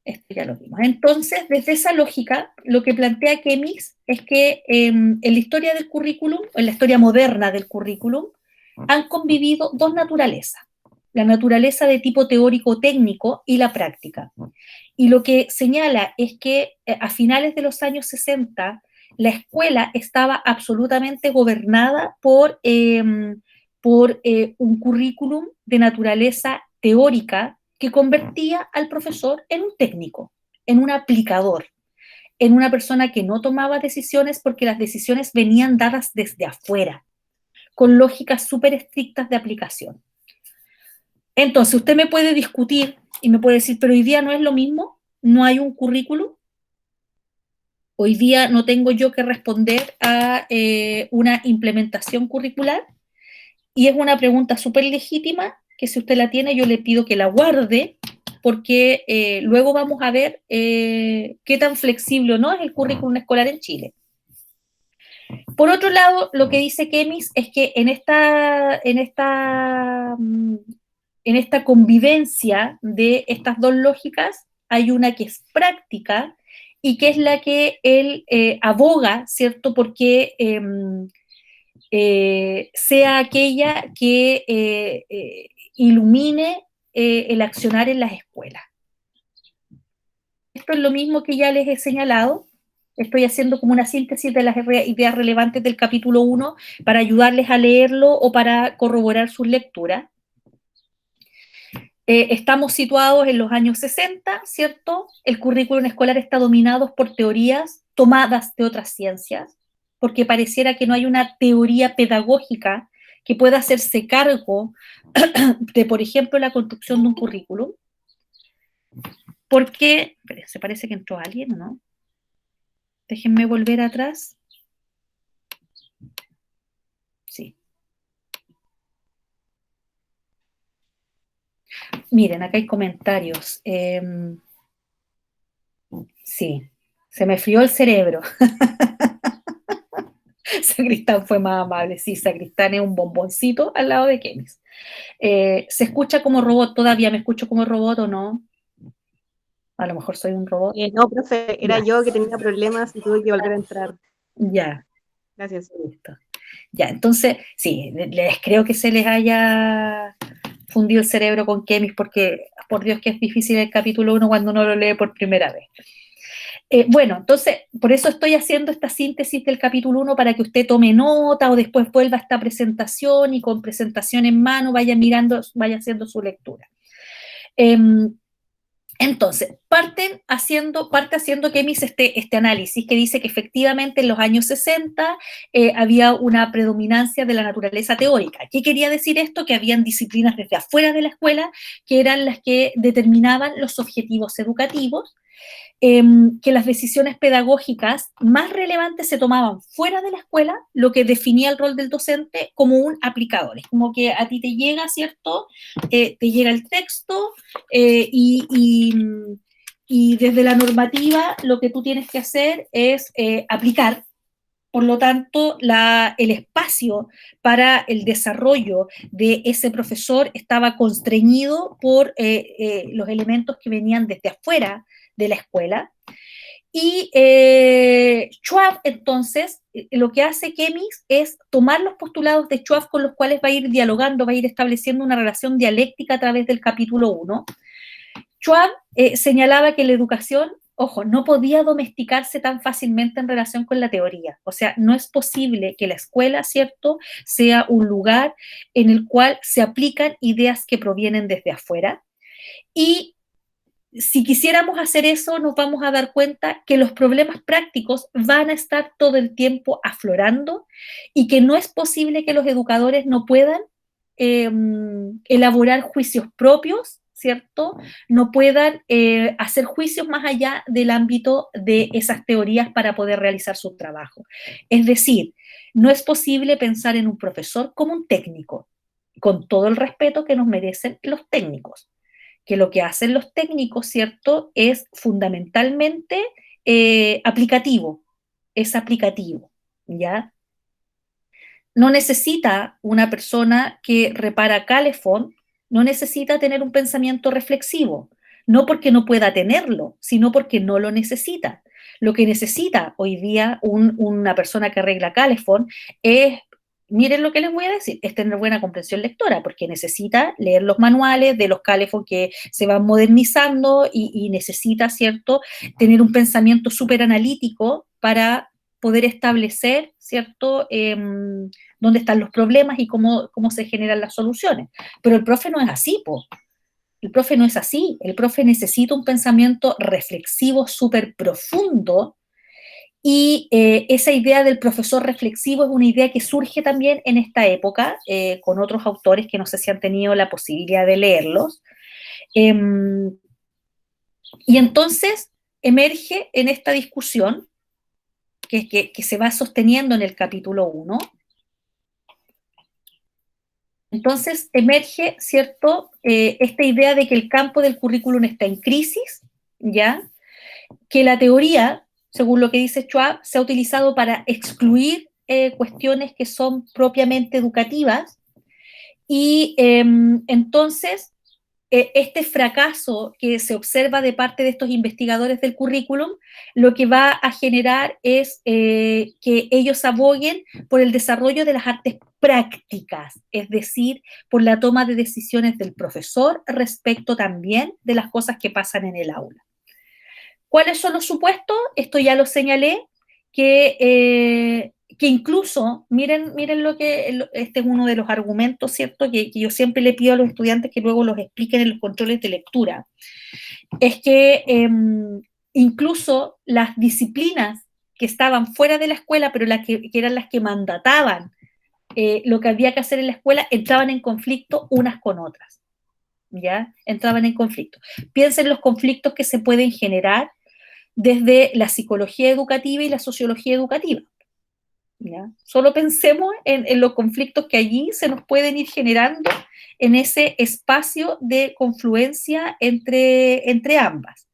Esto ya lo vimos. Entonces, desde esa lógica, lo que plantea Kemis es que en la historia del currículum, en la historia moderna del currículum, han convivido dos naturalezas, la naturaleza de tipo teórico-técnico y la práctica. Y lo que señala es que a finales de los años 60, la escuela estaba absolutamente gobernada por un currículum de naturaleza teórica que convertía al profesor en un técnico, en un aplicador, en una persona que no tomaba decisiones porque las decisiones venían dadas desde afuera, con lógicas súper estrictas de aplicación. Entonces, usted me puede discutir y me puede decir, pero hoy día no es lo mismo, no hay un currículum, hoy día no tengo yo que responder a una implementación curricular, y es una pregunta súper legítima, que si usted la tiene, yo le pido que la guarde, porque luego vamos a ver qué tan flexible o no es el currículum escolar en Chile. Por otro lado, lo que dice Kemis es que en esta convivencia de estas dos lógicas hay una que es práctica y que es la que él aboga, ¿cierto? Porque sea aquella que ilumine el accionar en las escuelas. Esto es lo mismo que ya les he señalado. Estoy haciendo como una síntesis de las ideas relevantes del capítulo 1 para ayudarles a leerlo o para corroborar sus lecturas. Estamos situados en los años 60, ¿cierto? El currículum escolar está dominado por teorías tomadas de otras ciencias, porque pareciera que no hay una teoría pedagógica que pueda hacerse cargo de, por ejemplo, la construcción de un currículum. Porque, se parece que entró alguien, ¿no? Déjenme volver atrás. Sí. Miren, acá hay comentarios. Sí, se me frió el cerebro. Sacristán fue más amable. Sí, Sacristán es un bomboncito al lado de Kemis. ¿Se escucha como robot? ¿Todavía me escucho como robot o no? A lo mejor soy un robot. No, profe, era Ya. yo que tenía problemas y tuve que volver a entrar. Ya. Gracias. Listo. Ya, entonces, sí, les creo que se les haya fundido el cerebro con Kemis, porque, por Dios, que es difícil el capítulo 1 cuando uno lo lee por primera vez. Bueno, entonces, por eso estoy haciendo esta síntesis del capítulo 1 para que usted tome nota o después vuelva a esta presentación y con presentación en mano vaya mirando, vaya haciendo su lectura. Entonces, parte haciendo Kemis este análisis que dice que efectivamente en los años 60 había una predominancia de la naturaleza teórica. ¿Qué quería decir esto? Que habían disciplinas desde afuera de la escuela que eran las que determinaban los objetivos educativos, que las decisiones pedagógicas más relevantes se tomaban fuera de la escuela, lo que definía el rol del docente como un aplicador. Es como que a ti te llega, ¿cierto? Te llega el texto y desde la normativa lo que tú tienes que hacer es aplicar. Por lo tanto, el espacio para el desarrollo de ese profesor estaba constreñido por los elementos que venían desde afuera de la escuela. Y Schwab, entonces, lo que hace Kemis es tomar los postulados de Schwab con los cuales va a ir dialogando, va a ir estableciendo una relación dialéctica a través del capítulo 1. Schwab señalaba que la educación, ojo, no podía domesticarse tan fácilmente en relación con la teoría. O sea, no es posible que la escuela, ¿cierto?, sea un lugar en el cual se aplican ideas que provienen desde afuera. Y si quisiéramos hacer eso, nos vamos a dar cuenta que los problemas prácticos van a estar todo el tiempo aflorando y que no es posible que los educadores no puedan elaborar juicios propios, ¿cierto? No puedan hacer juicios más allá del ámbito de esas teorías para poder realizar su trabajo. Es decir, no es posible pensar en un profesor como un técnico, con todo el respeto que nos merecen los técnicos, que lo que hacen los técnicos, ¿cierto?, es fundamentalmente aplicativo, es aplicativo, ¿ya? No necesita una persona que repara calefón, no necesita tener un pensamiento reflexivo, no porque no pueda tenerlo, sino porque no lo necesita. Lo que necesita hoy día una persona que arregla Calefón es, miren lo que les voy a decir, es tener buena comprensión lectora, porque necesita leer los manuales de los Calefón que se van modernizando y necesita, ¿cierto?, tener un pensamiento súper analítico para poder establecer, ¿cierto?, dónde están los problemas y cómo se generan las soluciones. Pero el profe no es así, po. El profe no es así. El profe necesita un pensamiento reflexivo súper profundo y esa idea del profesor reflexivo es una idea que surge también en esta época con otros autores que no sé si han tenido la posibilidad de leerlos. Y entonces emerge en esta discusión que se va sosteniendo en el capítulo 1. Entonces emerge, ¿cierto?, esta idea de que el campo del currículum está en crisis, ¿ya? Que la teoría, según lo que dice Schwab, se ha utilizado para excluir cuestiones que son propiamente educativas y entonces este fracaso que se observa de parte de estos investigadores del currículum, lo que va a generar es que ellos aboguen por el desarrollo de las artes prácticas, es decir, por la toma de decisiones del profesor respecto también de las cosas que pasan en el aula. ¿Cuáles son los supuestos? Esto ya lo señalé, que incluso, miren lo que, este es uno de los argumentos, ¿cierto?, que yo siempre le pido a los estudiantes que luego los expliquen en los controles de lectura, es que incluso las disciplinas que estaban fuera de la escuela, pero que eran las que mandataban lo que había que hacer en la escuela, entraban en conflicto unas con otras, ¿ya? Entraban en conflicto. Piensen los conflictos que se pueden generar desde la psicología educativa y la sociología educativa, ¿ya? Solo pensemos en los conflictos que allí se nos pueden ir generando en ese espacio de confluencia entre ambas.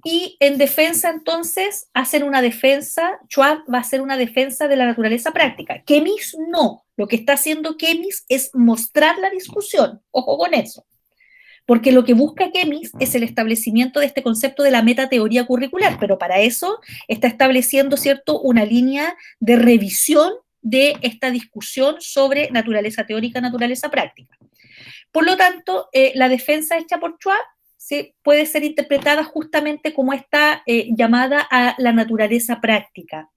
Y en defensa, entonces, hacen una defensa, Schwab va a hacer una defensa de la naturaleza práctica. Kemis no. Lo que está haciendo Kemis es mostrar la discusión. Ojo con eso. Porque lo que busca Kemis es el establecimiento de este concepto de la metateoría curricular, pero para eso está estableciendo, ¿cierto?, una línea de revisión de esta discusión sobre naturaleza teórica, naturaleza práctica. Por lo tanto, la defensa hecha por Schwab puede ser interpretada justamente como esta llamada a la naturaleza práctica.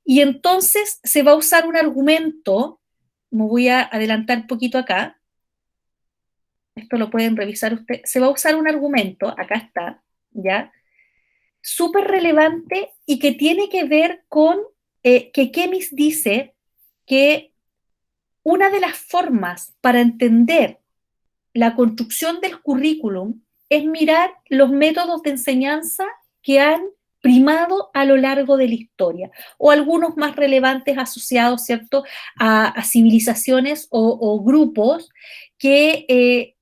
Y entonces se va a usar un argumento, me voy a adelantar un poquito acá, esto lo pueden revisar ustedes, se va a usar un argumento, acá está, ¿ya?, súper relevante y que tiene que ver con que Kemis dice que una de las formas para entender la construcción del currículum es mirar los métodos de enseñanza que han primado a lo largo de la historia, o algunos más relevantes asociados, ¿cierto?, a civilizaciones o grupos que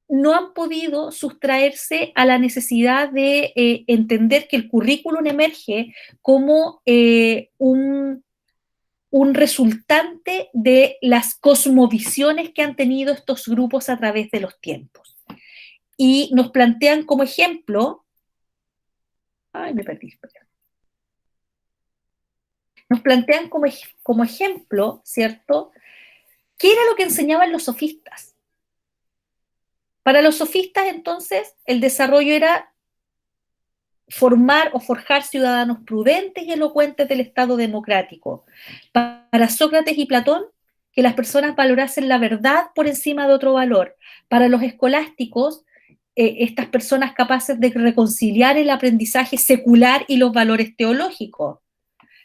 no han podido sustraerse a la necesidad de entender que el currículum emerge como un resultante de las cosmovisiones que han tenido estos grupos a través de los tiempos. Y nos plantean como ejemplo, nos plantean como ejemplo, ¿cierto?, ¿qué era lo que enseñaban los sofistas? Para los sofistas, entonces, el desarrollo era formar o forjar ciudadanos prudentes y elocuentes del Estado democrático. Para Sócrates y Platón, que las personas valorasen la verdad por encima de otro valor. Para los escolásticos, estas personas capaces de reconciliar el aprendizaje secular y los valores teológicos.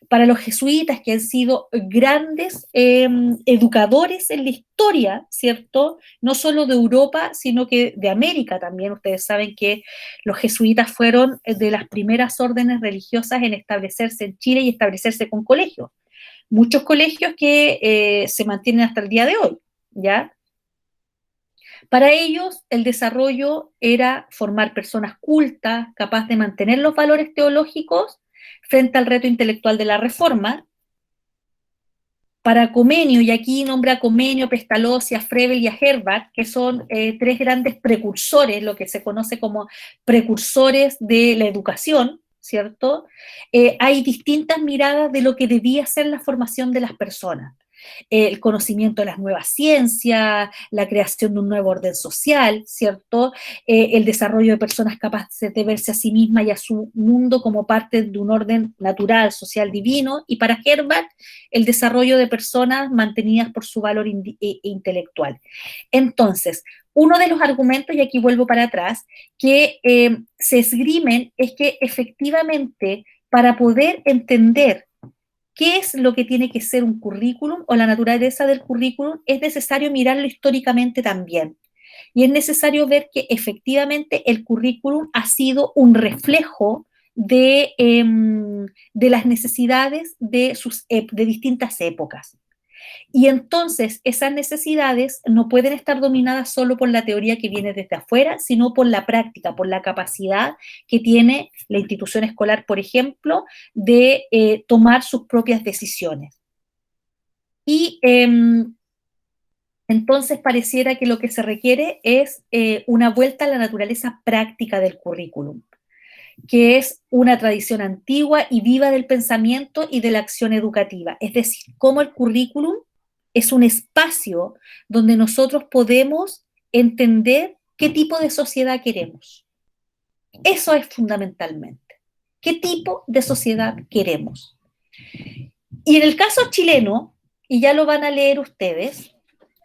Para los jesuitas, que han sido grandes educadores en la historia, ¿cierto?, no solo de Europa, sino que de América también. Ustedes saben que los jesuitas fueron de las primeras órdenes religiosas en establecerse en Chile y establecerse con colegios. Muchos colegios que se mantienen hasta el día de hoy, ¿ya? Para ellos, el desarrollo era formar personas cultas, capaces de mantener los valores teológicos frente al reto intelectual de la reforma, Para Comenio, y aquí nombra a Comenio, Pestalozzi, a Frebel y a Herbart, que son tres grandes precursores, lo que se conoce como precursores de la educación, ¿cierto? Hay distintas miradas de lo que debía ser la formación de las personas. El conocimiento de las nuevas ciencias, la creación de un nuevo orden social, ¿cierto? El desarrollo de personas capaces de verse a sí mismas y a su mundo como parte de un orden natural, social, divino, y para Herbart, el desarrollo de personas mantenidas por su valor intelectual. Entonces, uno de los argumentos, y aquí vuelvo para atrás, que se esgrimen es que efectivamente para poder entender qué es lo que tiene que ser un currículum o la naturaleza del currículum, es necesario mirarlo históricamente también. Y es necesario ver que efectivamente el currículum ha sido un reflejo de las necesidades de distintas épocas. Y entonces esas necesidades no pueden estar dominadas solo por la teoría que viene desde afuera, sino por la práctica, por la capacidad que tiene la institución escolar, por ejemplo, de tomar sus propias decisiones. Y entonces pareciera que lo que se requiere es una vuelta a la naturaleza práctica del currículum, que es una tradición antigua y viva del pensamiento y de la acción educativa. Es decir, cómo el currículum es un espacio donde nosotros podemos entender qué tipo de sociedad queremos. Eso es fundamentalmente. ¿Qué tipo de sociedad queremos? Y en el caso chileno, y ya lo van a leer ustedes,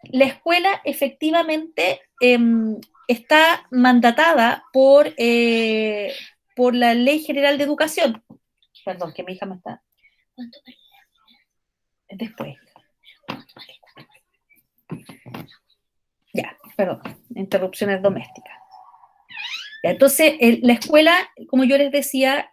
la escuela efectivamente está mandatada por la Ley General de Educación. Perdón, que mi hija me está... Después. Ya, perdón, interrupciones domésticas. Ya, entonces, la escuela, como yo les decía,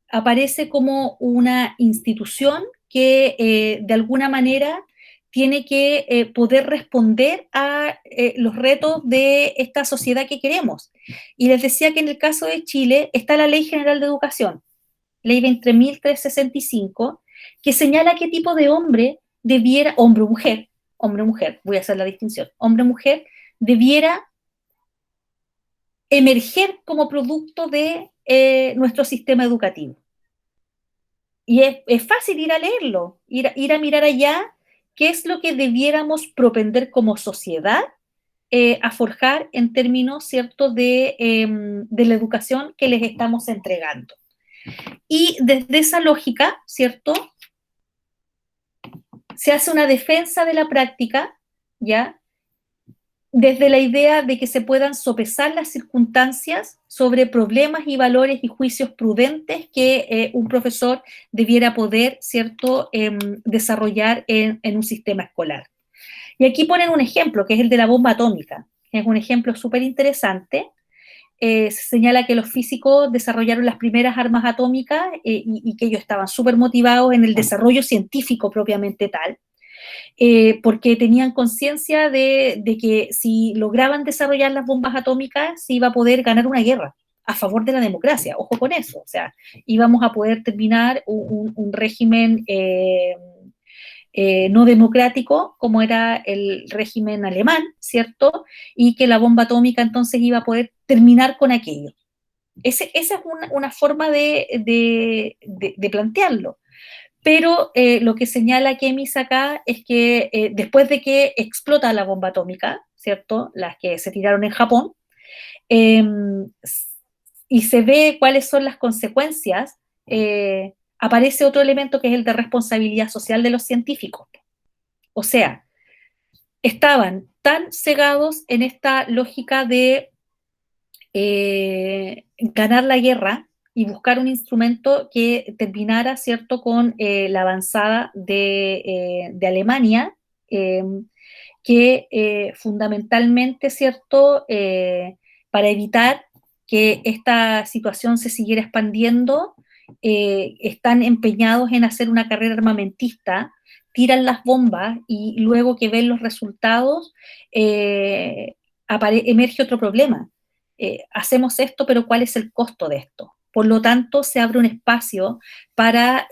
aparece como una institución que de alguna manera tiene que poder responder a los retos de esta sociedad que queremos. Y les decía que en el caso de Chile está la Ley General de Educación, Ley 20.365, que señala qué tipo de hombre debiera, hombre o mujer, voy a hacer la distinción, hombre o mujer, debiera emerger como producto de nuestro sistema educativo. Y es fácil ir a leerlo, ir a mirar allá qué es lo que debiéramos propender como sociedad a forjar en términos, ¿cierto?, de la educación que les estamos entregando. Y desde esa lógica, ¿cierto?, se hace una defensa de la práctica, ¿ya?, desde la idea de que se puedan sopesar las circunstancias sobre problemas y valores y juicios prudentes que un profesor debiera poder, ¿cierto?, desarrollar en un sistema escolar. Y aquí ponen un ejemplo, que es el de la bomba atómica, que es un ejemplo súper interesante. Se señala que los físicos desarrollaron las primeras armas atómicas y que ellos estaban súper motivados en el desarrollo científico propiamente tal, porque tenían conciencia de que si lograban desarrollar las bombas atómicas se iba a poder ganar una guerra a favor de la democracia, ojo con eso, o sea, íbamos a poder terminar un régimen no democrático, como era el régimen alemán, ¿cierto? Y que la bomba atómica entonces iba a poder terminar con aquello. Esa es una forma de plantearlo. Pero lo que señala Kemis acá es que después de que explota la bomba atómica, ¿cierto? Las que se tiraron en Japón, y se ve cuáles son las consecuencias, aparece otro elemento que es el de responsabilidad social de los científicos. O sea, estaban tan cegados en esta lógica de ganar la guerra y buscar un instrumento que terminara, ¿cierto?, con la avanzada de Alemania, que fundamentalmente, ¿cierto?, para evitar que esta situación se siguiera expandiendo, están empeñados en hacer una carrera armamentista, tiran las bombas y luego que ven los resultados, emerge otro problema. Hacemos esto, pero ¿cuál es el costo de esto? Por lo tanto, se abre un espacio para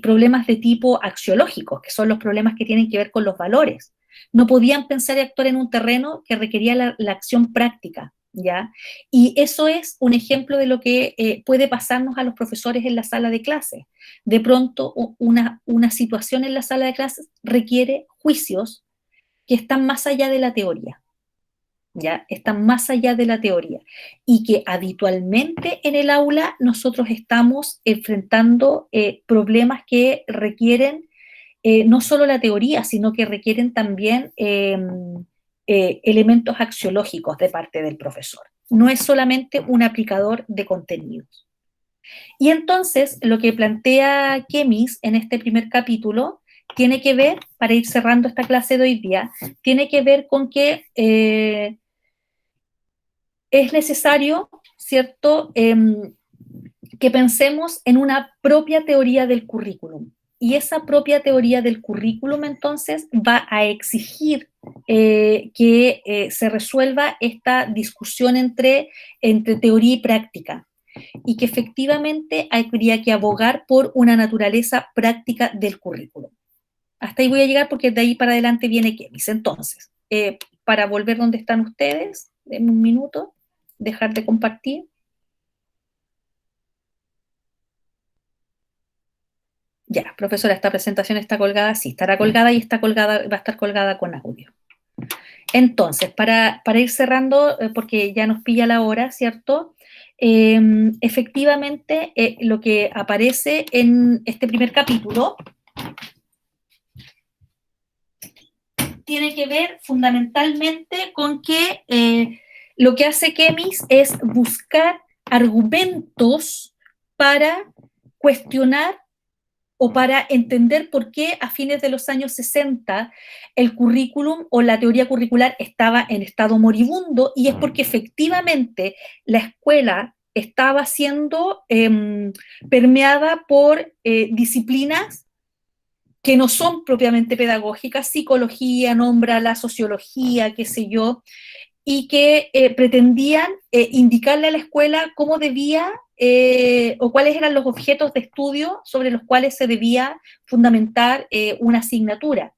problemas de tipo axiológico, que son los problemas que tienen que ver con los valores. No podían pensar y actuar en un terreno que requería la acción práctica, ¿ya? Y eso es un ejemplo de lo que puede pasarnos a los profesores en la sala de clases. De pronto, una situación en la sala de clases requiere juicios que están más allá de la teoría, ¿ya? Están más allá de la teoría, y que habitualmente en el aula nosotros estamos enfrentando problemas que requieren no solo la teoría, sino que requieren también elementos axiológicos de parte del profesor. No es solamente un aplicador de contenidos. Y entonces, lo que plantea Kemis en este primer capítulo tiene que ver, para ir cerrando esta clase de hoy día, tiene que ver con que es necesario, ¿cierto?, que pensemos en una propia teoría del currículum. Y esa propia teoría del currículum, entonces, va a exigir que se resuelva esta discusión entre teoría y práctica, y que efectivamente habría que abogar por una naturaleza práctica del currículum. Hasta ahí voy a llegar porque de ahí para adelante viene Kemis. Entonces, para volver donde están ustedes, denme un minuto, dejar de compartir. Ya, profesora, esta presentación está colgada, sí, estará colgada y está colgada, va a estar colgada con audio. Entonces, para ir cerrando, porque ya nos pilla la hora, ¿cierto? Efectivamente, lo que aparece en este primer capítulo tiene que ver fundamentalmente con que lo que hace Kemis es buscar argumentos para cuestionar o para entender por qué a fines de los años 60 el currículum o la teoría curricular estaba en estado moribundo, y es porque efectivamente la escuela estaba siendo permeada por disciplinas que no son propiamente pedagógicas, psicología, nombra la sociología, qué sé yo, y que pretendían indicarle a la escuela cómo debía o cuáles eran los objetos de estudio sobre los cuales se debía fundamentar una asignatura.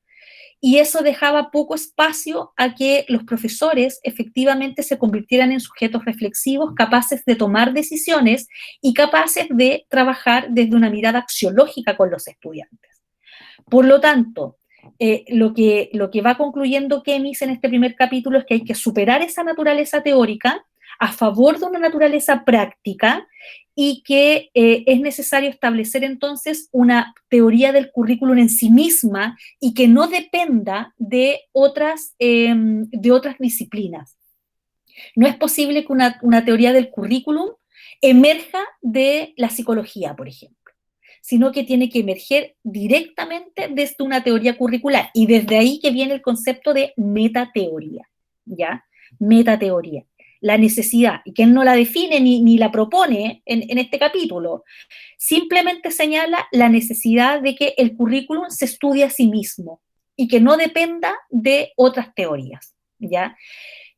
Y eso dejaba poco espacio a que los profesores efectivamente se convirtieran en sujetos reflexivos, capaces de tomar decisiones y capaces de trabajar desde una mirada axiológica con los estudiantes. Por lo tanto, lo que va concluyendo Kemis en este primer capítulo es que hay que superar esa naturaleza teórica a favor de una naturaleza práctica, y que es necesario establecer entonces una teoría del currículum en sí misma y que no dependa de otras disciplinas. No es posible que una teoría del currículum emerja de la psicología, por ejemplo, sino que tiene que emerger directamente desde una teoría curricular, y desde ahí que viene el concepto de metateoría, ¿ya? Metateoría. La necesidad, y que él no la define ni la propone en este capítulo, simplemente señala la necesidad de que el currículum se estudie a sí mismo y que no dependa de otras teorías, ¿ya?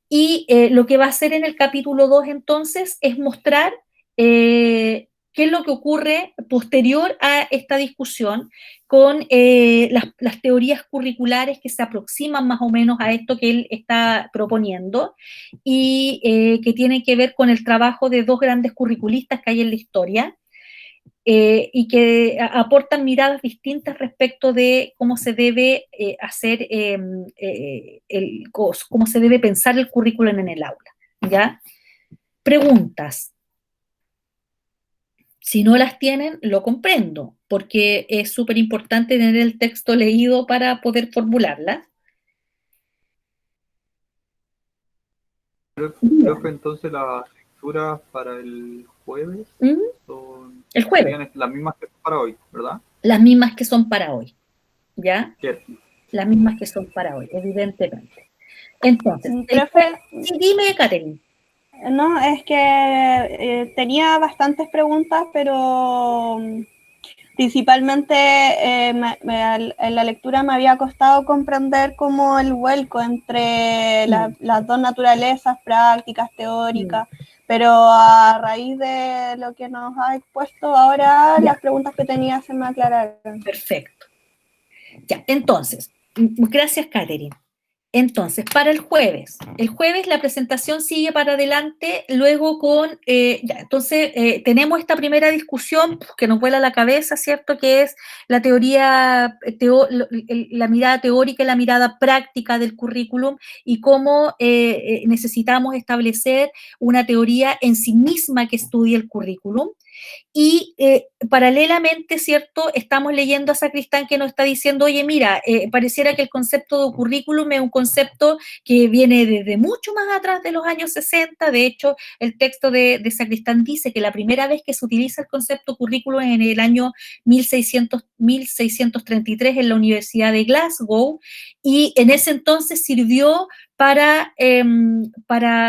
Y lo que va a hacer en el capítulo 2 entonces es mostrar qué es lo que ocurre posterior a esta discusión con las teorías curriculares que se aproximan más o menos a esto que él está proponiendo, y que tienen que ver con el trabajo de dos grandes curriculistas que hay en la historia, y que aportan miradas distintas respecto de cómo se debe hacer, cómo se debe pensar el currículum en el aula, ¿ya? Preguntas. Si no las tienen, lo comprendo, porque es súper importante tener el texto leído para poder formularlas. Creo que entonces las lecturas para el jueves son El jueves. Serían las mismas que para hoy, ¿verdad? Las mismas que son para hoy, ¿ya? Cierto. Las mismas que son para hoy, evidentemente. Entonces, Profe, sí, dime, Catherine. no, es que tenía bastantes preguntas, pero principalmente en la lectura me había costado comprender como el vuelco entre las dos naturalezas, prácticas, teóricas, Pero a raíz de lo que nos ha expuesto ahora, las preguntas que tenía se me aclararon. Perfecto. Ya, entonces, gracias, Catherine. Entonces, para el jueves la presentación sigue para adelante, luego con, tenemos esta primera discusión que nos vuela la cabeza, ¿cierto? Que es la teoría, la mirada teórica y la mirada práctica del currículum y cómo necesitamos establecer una teoría en sí misma que estudie el currículum. Y paralelamente, ¿cierto? Estamos leyendo a Sacristán que nos está diciendo, oye, mira, pareciera que el concepto de currículum es un concepto que viene desde mucho más atrás de los años 60. De hecho, el texto de Sacristán dice que la primera vez que se utiliza el concepto currículum es en el año 1633 en la Universidad de Glasgow, y en ese entonces sirvió para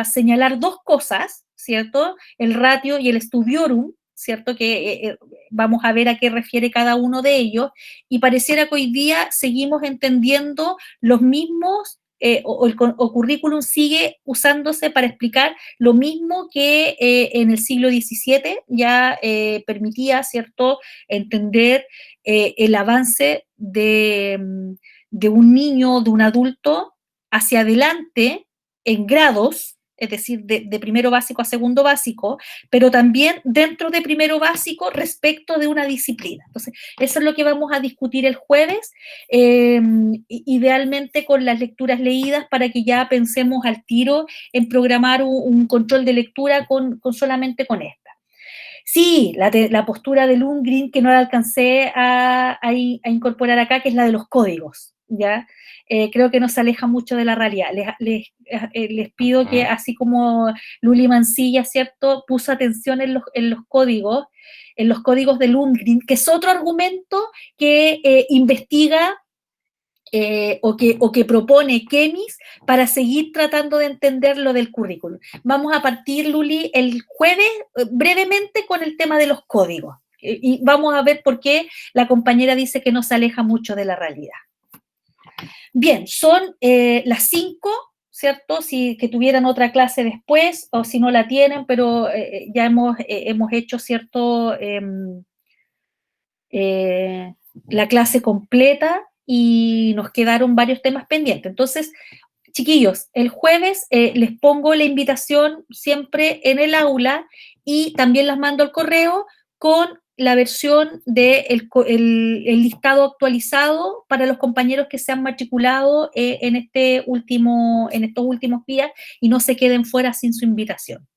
señalar dos cosas, ¿cierto? El ratio y el studiorum, ¿cierto? Que vamos a ver a qué refiere cada uno de ellos, y pareciera que hoy día seguimos entendiendo los mismos, o currículum sigue usándose para explicar lo mismo que en el siglo XVII ya permitía, ¿cierto?, entender el avance de un niño, de un adulto, hacia adelante en grados, es decir, de primero básico a segundo básico, pero también dentro de primero básico respecto de una disciplina. Entonces, eso es lo que vamos a discutir el jueves, idealmente con las lecturas leídas para que ya pensemos al tiro en programar un control de lectura solamente con esta. Sí, la postura de Lundgren que no la alcancé a incorporar acá, que es la de los códigos, ¿ya? Creo que nos aleja mucho de la realidad. Les pido que, así como Luli Mancilla, ¿cierto?, puso atención en los códigos de Lundgren, que es otro argumento que investiga o que propone Kemis para seguir tratando de entender lo del currículum. Vamos a partir, Luli, el jueves brevemente con el tema de los códigos y vamos a ver por qué la compañera dice que no se aleja mucho de la realidad. Bien, son las 5, ¿cierto? Si que tuvieran otra clase después o si no la tienen, pero ya hemos hecho, ¿cierto?, la clase completa y nos quedaron varios temas pendientes. Entonces, chiquillos, el jueves les pongo la invitación siempre en el aula y también las mando al correo con la versión del el listado actualizado para los compañeros que se han matriculado en estos últimos días y no se queden fuera sin su invitación.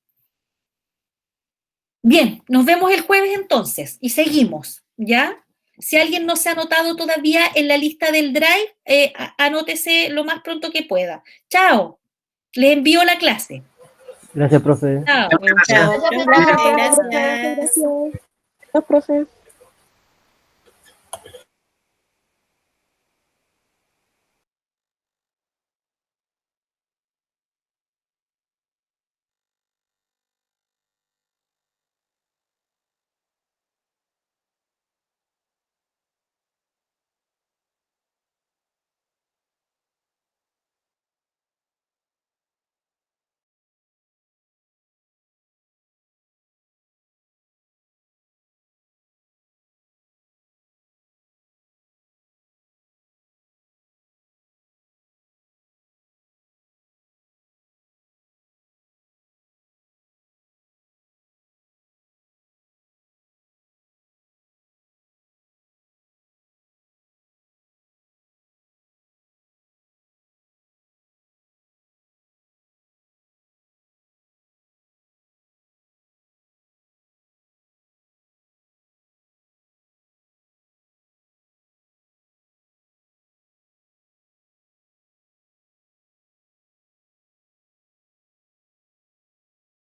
Bien, nos vemos el jueves entonces y seguimos, ¿ya? Si alguien no se ha anotado todavía en la lista del Drive, anótese lo más pronto que pueda. Chao, les envío la clase. Gracias, profe. Chao. Gracias. Gracias, profe.